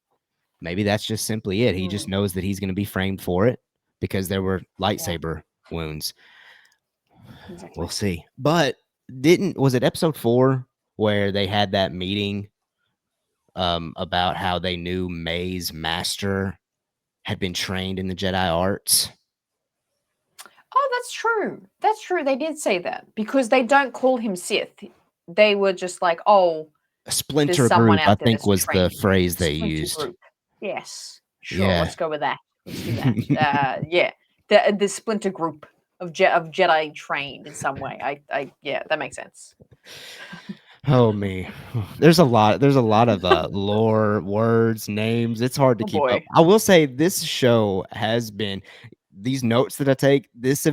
Maybe that's just simply it. He just mm, knows that he's going to be framed for it because there were yeah, lightsaber wounds. We'll exactly. see. But didn't was it episode 4 where they had that meeting about how they knew Mae's master had been trained in the Jedi arts? Oh, that's true. That's true. They did say that because they don't call him Sith. They were just like, oh, A there's splinter someone group, I out there think that's was the trained. phrase they Splinter used. group. Yes, sure. Yeah. Let's go with that. Let's do that. Yeah, the splinter group of Jedi trained in some way. Yeah, that makes sense. Oh me. There's a lot of lore, words, names. It's hard to Oh keep up. boy. I will say this show has been these notes that I take, this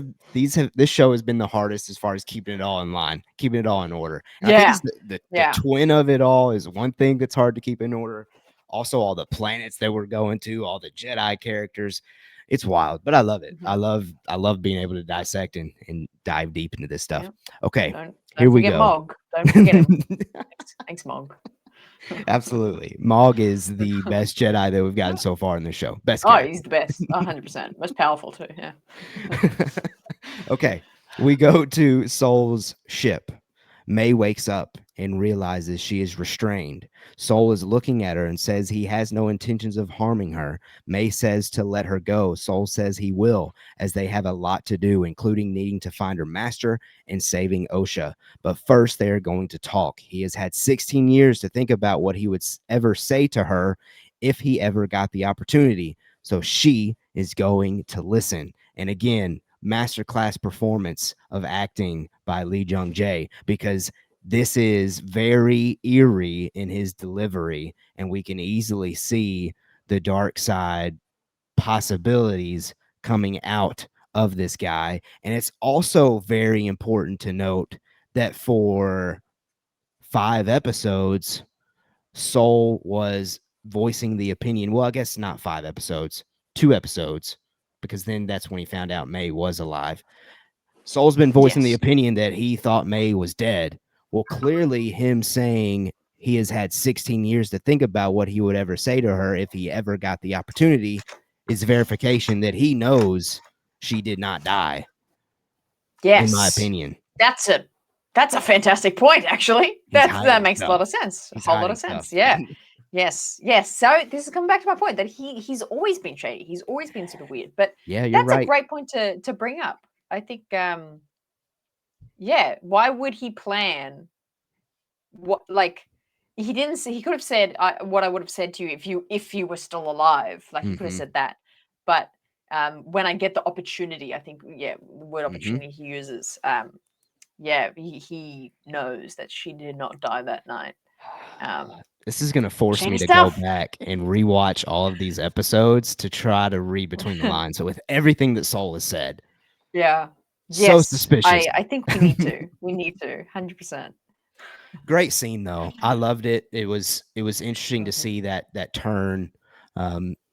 show has been the hardest as far as keeping it all in line, keeping it all in order. And I think Yeah, it's the yeah, twin of it all is one thing that's hard to keep in order. Also, all the planets that we're going to, all the Jedi characters. It's wild, but I love it. Mhm. I love being able to dissect and dive deep into this stuff. Yeah. Okay, Don't here we forget go. Mog. Don't forget him. Thanks, Mog. Absolutely. Mog is the best Jedi that we've gotten so far in this show. Best Oh, character. he's the best. 100%. Most powerful too. Yeah. Okay, we go to Soul's ship. Mae wakes up and realizes she is restrained. Soul is looking at her and says he has no intentions of harming her. Mae says to let her go. Soul says he will, as they have a lot to do, including needing to find her master and saving Osha. But first, they are going to talk. He has had 16 years to think about what he would ever say to her if he ever got the opportunity. So she is going to listen. And again, masterclass performance of acting by Lee Jung Jae, because this is very eerie in his delivery, and we can easily see the dark side possibilities coming out of this guy. And it's also very important to note that for 5 episodes, Soul was voicing the opinion. Well, I guess not 5 episodes, 2 episodes, because then that's when he found out Mae was alive. Soul's been voicing the Yes. opinion that he thought Mae was dead. Well, clearly, him saying he has had 16 years to think about what he would ever say to her if he ever got the opportunity is verification that he knows she did not die, in my Yes. opinion. That's a that's a fantastic point, actually. He's That hiding makes a stuff. lot of sense. A He's whole lot hiding of sense. stuff. Yeah. Yes. Yes. So this is coming back to my point that he's always been shady. He's always been sort of weird. But Yeah, you're that's a right. great point to bring up. I think yeah, why would he plan what like he didn't say he could have said what I would have said to you if you were still alive. Like he could have Mm-hmm. said that. But when I get the opportunity, I think yeah, the word Mm-hmm. opportunity he uses. Yeah, he knows that she did not die that night. Um, This is going to force shady me to go stuff. back and rewatch all of these episodes to try to read between the lines. So, with everything that Soul has said, Yeah. so Yes. suspicious. I think we need to. We need to. 100%. Great scene though. I loved it. It was interesting to Mhm. see that turn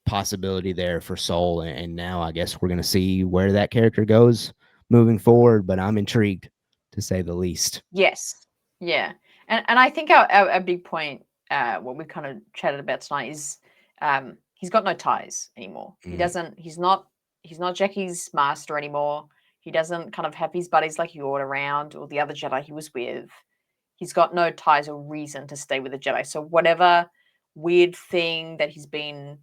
possibility there for Soul, and now I guess we're going to see where that character goes moving forward. But I'm intrigued, to say the least. Yes. Yeah. And I think our big point, what we kind of chatted about tonight is he's got no ties anymore. He Mm, doesn't he's not Jackie's master anymore. He doesn't kind of have his buddies like Yord around or the other Jedi he was with. He's got no ties or reason to stay with the Jedi. So whatever weird thing that he's been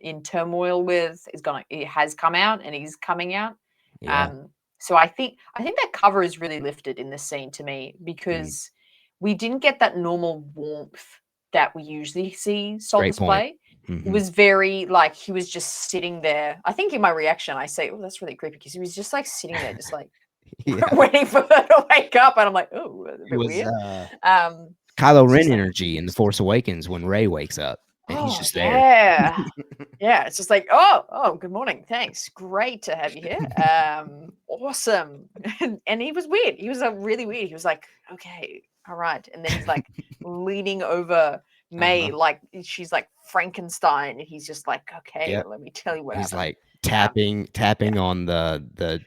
in turmoil with it has come out and he's coming out. yeah. Um, so I think that cover is really lifted in this scene to me Mm, because we didn't get that normal warmth that we usually see Soul great point. display. It Hmm. was very like he was just sitting there. I think in my reaction I say, "Oh, that's really creepy," because he was just like sitting there, just like Yeah. waiting for her to wake up, and I'm like, "Oh, a It bit was weird." Um, Kylo it's Ren just like energy in The Force Awakens when Rey wakes up and he's oh just there. yeah. Yeah, it's just like, oh, good morning. Thanks. Great to have you here. Awesome. And he was weird. He was really weird. He was like, okay, all right. And then he's like leaning over Uh-huh. Mae like she's like Frankenstein. And he's just like, okay, Yep. let me tell you what He's happened. like Um, yeah. tapping on the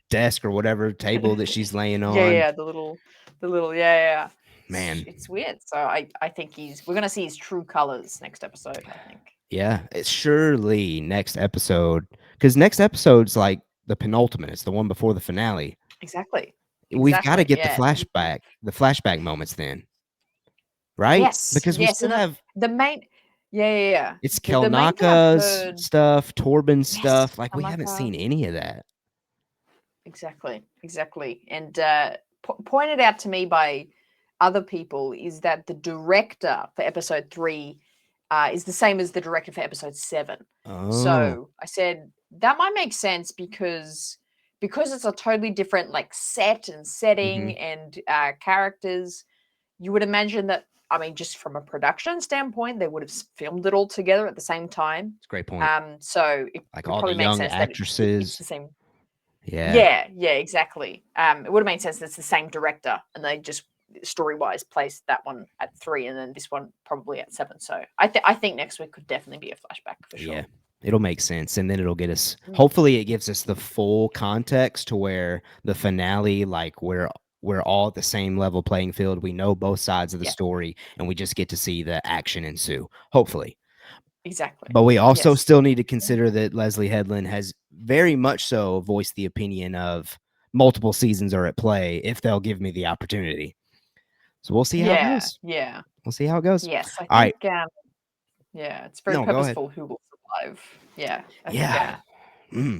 desk or whatever table that she's laying Yeah, on. yeah, the little, yeah, yeah. Yeah. Man, It's weird. So I think we're gonna see his true colors next episode, I think. yeah, it's surely next episode, because next episode's like the penultimate. It's the one before the finale. Exactly. We've got to Exactly. get Yeah. the flashback moments then, right? Yes, Because we yes, still and have the main yeah, yeah, yeah. it's The main thing I've Kelnaka's heard stuff, Torben's yes, stuff. Like we haven't Kamaka. seen any of that. Exactly, exactly. And pointed out to me by other people is that the director for episode 3 is the same as the director for episode 7. Oh, So I said that might make sense because it's a totally different like set and hmm, setting and characters. You would imagine that, I mean, just from a production standpoint, they would have filmed it all together at the same time. it's a great point. So it Like would all the probably make young sense that it's actresses. the same. Yeah. Yeah, yeah, exactly. It would have made sense that it's the same director and they just story wise placed that one at 3, and then this one probably at 7. So I think next week could definitely be a flashback for sure. Yeah, it'll make sense, and then it'll get us. Mm. Hopefully, it gives us the full context to where the finale, like we're all at the same level playing field. We know both sides of the Yeah, story, and we just get to see the action ensue. Hopefully. exactly. But we also Yes. still need to consider that Leslie Headland has very much so voiced the opinion of multiple seasons are at play if they'll give me the opportunity. So we'll see how it Yeah, goes. yeah, We'll see how it goes. yes. I All right. think yeah, it's very No, go ahead. purposeful who will survive. Yeah, I think Yeah.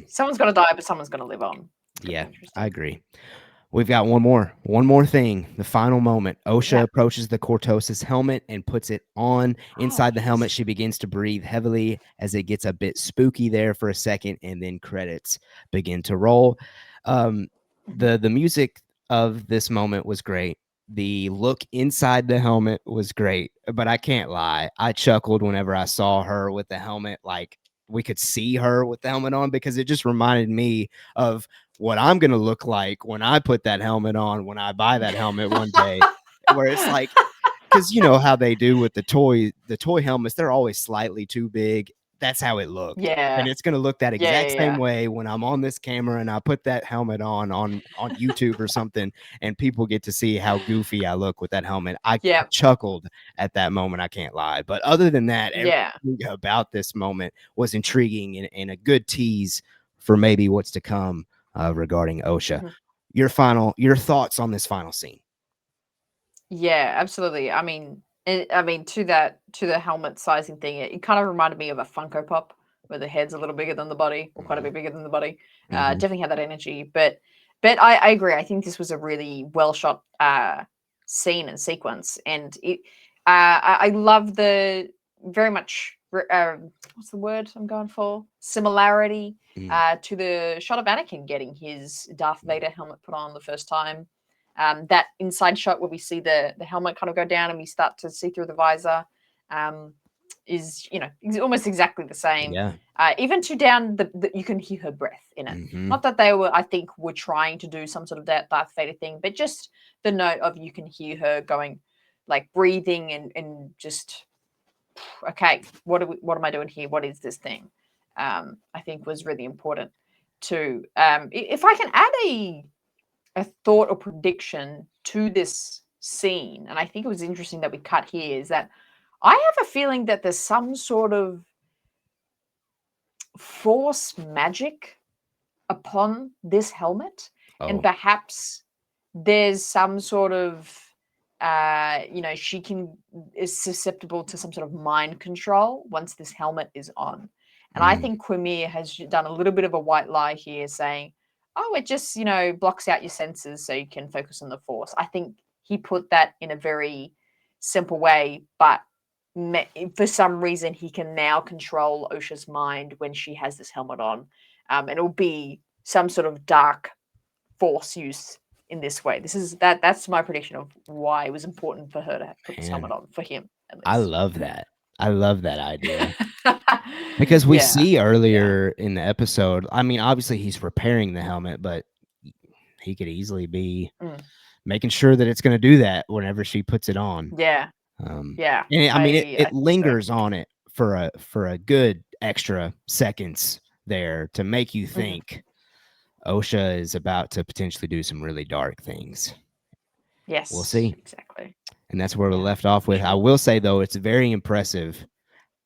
someone's got to die, but someone's going to live on. It's going to Yeah, be I interesting. agree. We've got one more thing. The final moment. Osha Yeah. approaches the Cortosis helmet and puts it on. Oh, Inside the helmet, yes. she begins to breathe heavily as it gets a bit spooky there for a second, and then credits begin to roll. Um, Mhm. the music of this moment was great. The look inside the helmet was great, but I can't lie. I chuckled whenever I saw her with the helmet, like we could see her with the helmet on, because it just reminded me of what I'm going to look like when I put that helmet on, when I buy that helmet one day, where it's like, because you know how they do with the toy helmets, they're always slightly too big. That's how it looked. Yeah. And it's going to look that Yeah, exact yeah, same yeah. way when I'm on this camera and I put that helmet on YouTube or something, and people get to see how goofy I look with that helmet. I Yeah. chuckled at that moment, I can't lie. But other than that, Yeah. everything about this moment was intriguing and a good tease for maybe what's to come regarding Osha. Mhm. Your thoughts on this final scene? Yeah, absolutely. I mean, to the helmet sizing thing, it kind of reminded me of a Funko Pop where the head's a little bigger than the body, or quite a bit bigger than the body. Mm-hmm. Definitely had that energy, but I agree. I think this was a really well shot scene and sequence, and I love the very much what's the word I'm going for, similarity to the shot of Anakin getting his Darth Vader helmet put on the first time. That inside shot where we see the helmet kind of go down and we start to see through the visor um, is almost exactly the same. Yeah. Even to down the you can hear her breath in it. Mm-hmm. Not that they were, I think, were trying to do some sort of that Darth Vader thing, but just the note of you can hear her going, like breathing and just okay, what am I doing here? What is this thing? I think was really important too. If I can add a thought or prediction to this scene, and I think it was interesting that we cut here, is that I have a feeling that there's some sort of force magic upon this helmet, and Oh. perhaps there's some sort of she can is susceptible to some sort of mind control once this helmet is on. And I Mm. think Qimir has done a little bit of a white lie here, saying, "Oh, it just blocks out your senses so you can focus on the force." I think he put that in a very simple way, but for some reason he can now control Osha's mind when she has this helmet on, and it'll be some sort of dark force use in this way. That's my prediction of why it was important for her to put this helmet Man, on, for him at I least. love that. I love that idea. Because we Yeah, see yeah. earlier in the episode, I mean, obviously he's repairing the helmet, but he could easily be Mm. making sure that it's going to do that whenever she puts it on. Yeah, Um, yeah. and I mean, I it think so. lingers on it for a good extra seconds there to make you Mhm. think Osha is about to potentially do some really dark things. We'll Yes, see. exactly. And that's where we Yeah, left off for with. I sure. will say though, it's very impressive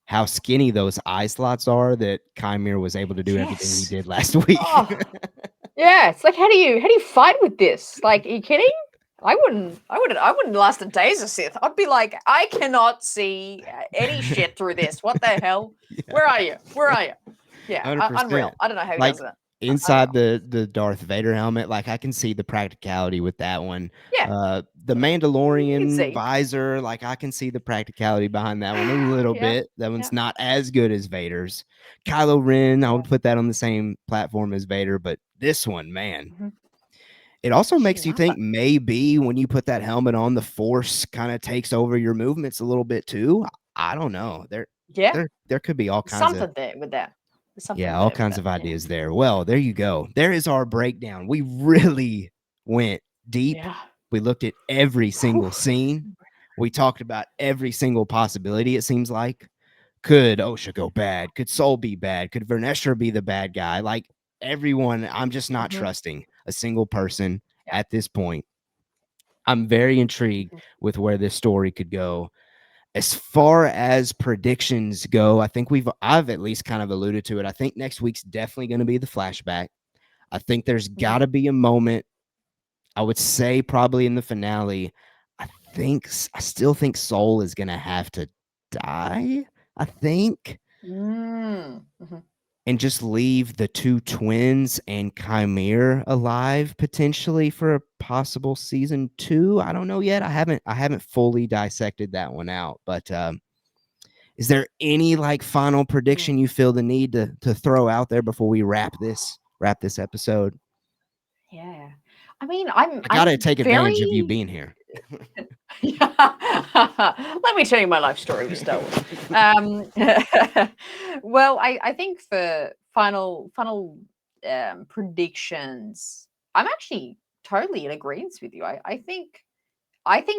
how skinny those eye slots are that Qimir was able to do everything he Yes. did last week. Oh, yeah. It's like, how do you fight with this? Like, are you kidding? I wouldn't last a day as a Sith. I'd be like, I cannot see any shit through this. What the hell? Yeah, Where are you? Where are you? Yeah, 100%. unreal. I don't know how he Like does it. inside Unreal. the Darth Vader helmet, like I can see the practicality with that one. Yeah, The you can Mandalorian see. visor, like I can see the practicality behind that one a little Yeah, bit. That yeah, one's not as good as Vader's. Kylo Ren, I yeah. would put that on the same platform as Vader, but this one, man, Mhm. it also Sheer makes you number. think maybe when you put that helmet on, the Force kind of takes over your movements a little bit too. I don't know. Yeah, There could be all kinds of something there with that. There's yeah, something all there with kinds that. of Yeah, ideas there. Well, there you go. There is our breakdown. We really went deep yeah. We looked at every single scene. We talked about every single possibility, it seems like. Could Osha go bad? Could Soul be bad? Could Vernestra be the bad guy? Like everyone, I'm just not Mhm. trusting a single person Yeah. at this point. I'm very intrigued Mhm. with where this story could go. As far as predictions go, I think I've at least kind of alluded to it. I think next week's definitely going to be the flashback. I think there's got Mhm. to be a moment. I would say probably in the finale. I still think Soul is going to have to die. I think, Mhm. and just leave the two twins and Qimir alive potentially for a possible season 2. I don't know yet. I haven't fully dissected that one out, but is there any like final Mm. prediction you feel the need to throw out there before we wrap this episode? Yeah. I mean, I'm I gotta I'm take advantage of you very being here. Let me tell you my life story with Star Wars. Well, I think for final predictions, I'm actually totally in agreement with you. I think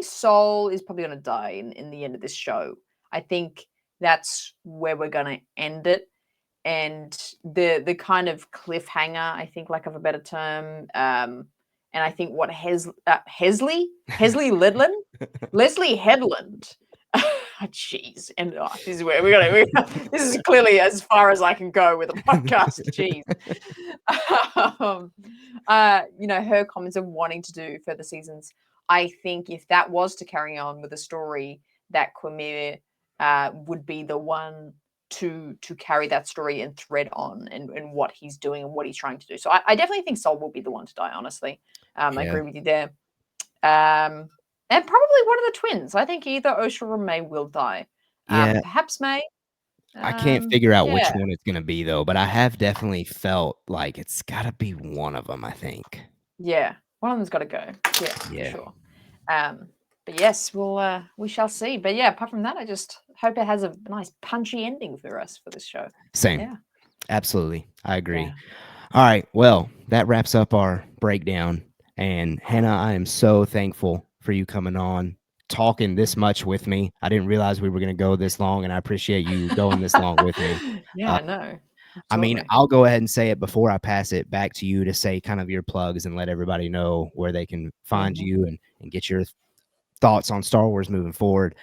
Soul is probably going to die in the end of this show. I think that's where we're going to end it. And the kind of cliffhanger, I think, lack of a better term, and I think what Hesley Ledland, Leslie Headland. Jeez, and this is where this is clearly as far as I can go with a podcast. Jeez, um, her comments of wanting to do further seasons. I think if that was to carry on with the story, that Qimir would be the one to carry that story and thread on and what he's doing and what he's trying to do. So I definitely think Soul will be the one to die, honestly. I Yeah. agree with you there. And probably one of the twins. I think either Osha or May will die. Yeah. Perhaps May. I can't figure out which Yeah, one it's gonna be though, but I have definitely felt like it's gotta be one of them, I think. yeah. One of them's got to go. Yeah, for Yeah. sure. But yes, we shall see. But yeah, apart from that, I just hope it has a nice punchy ending for us for this show. Same. Yeah, Absolutely. I agree. yeah. All right. Well, that wraps up our breakdown. And Hannah, I am so thankful for you coming on, talking this Mhm. much with me. I didn't realize we were going to go this long, and I appreciate you going this long with me. Yeah, Uh, I know. I mean, Absolutely. I'll go ahead and say it before I pass it back to you to say kind of your plugs and let everybody know where they can find Mhm. you and get your thoughts on Star Wars moving forward.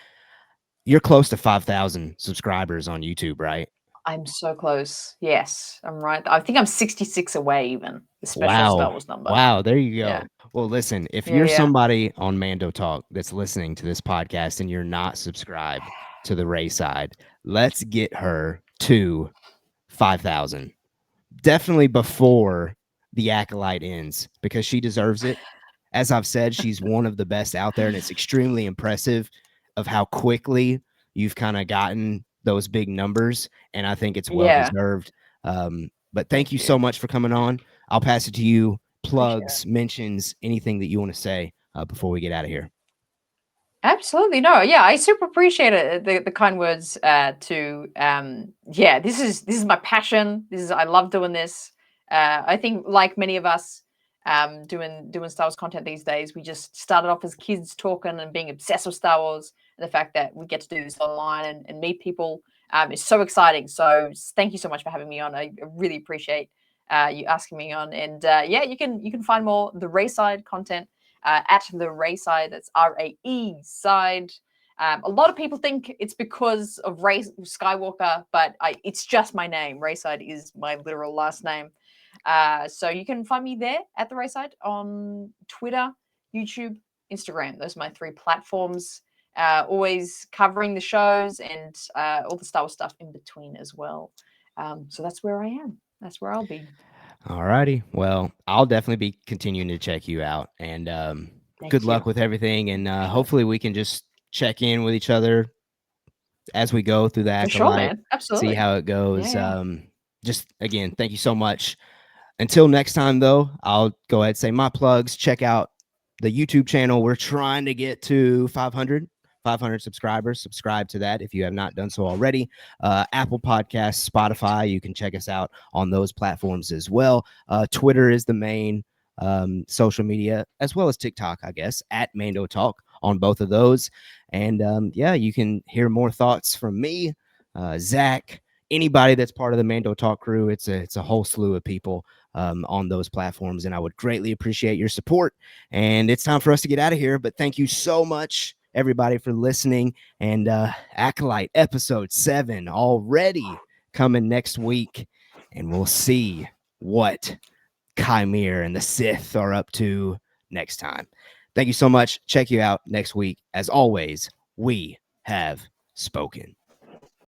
You're close to 5,000 subscribers on YouTube, right? I'm so close. Yes, I'm right. I think I'm 66 away even, the special Star Wow. Wars number. Wow. There you Yeah. go. Well, listen, if Yeah, you're yeah. somebody on Mando Talk that's listening to this podcast and you're not subscribed to the RaeSide, let's get her to 5,000. Definitely before the Acolyte ends because she deserves it. As I've said, she's one of the best out there, and it's extremely impressive of how quickly you've kind of gotten those big numbers, and I think it's well Yeah. deserved. But thank Thank you you. so much for coming on. I'll pass it to you. Appreciate it. Plugs, mentions, anything that you want to say before we get out of here. Absolutely. No, yeah, I super appreciate it. The kind words to yeah, this is my passion. I love doing this. I think like many of us doing Star Wars content these days, we just started off as kids talking and being obsessed with Star Wars. And the fact that we get to do this online and meet people is so exciting. So thank you so much for having me on. I really appreciate you asking me on. And yeah, you can find more the RaeSide content at the RaeSide. That's RAE side. A lot of people think it's because of Ray Skywalker, but it's just my name. RaeSide is my literal last name. So you can find me there at the RaeSide on Twitter, YouTube, Instagram. Those are my 3 platforms. Always covering the shows and all the Star Wars stuff in between as well. So that's where I am. That's where I'll be. All righty. Well, I'll definitely be continuing to check you out, and good Thank luck you. with everything. And Appreciate it. hopefully, we can just check in with each other as we go through the For sure, Acolyte, man. see Absolutely. how it Yeah, goes. yeah. Just again, thank you so much. Until next time, though, I'll go ahead and say my plugs. Check out the YouTube channel. We're trying to get to 500 subscribers. Subscribe to that if you have not done so already. Apple Podcasts, Spotify, you can check us out on those platforms as well. Twitter is the main social media, as well as TikTok, I guess, at Mando Talk on both of those. And yeah, you can hear more thoughts from me, Zach, anybody that's part of the Mando Talk crew. It's a whole slew of people on those platforms, and I would greatly appreciate your support. And it's time for us to get out of here. But thank you so much, everybody, for listening. And Acolyte episode 7 already coming next week, and we'll see what Qimir and the Sith are up to next time. Thank you so much. Check you out next week. As always, we have spoken.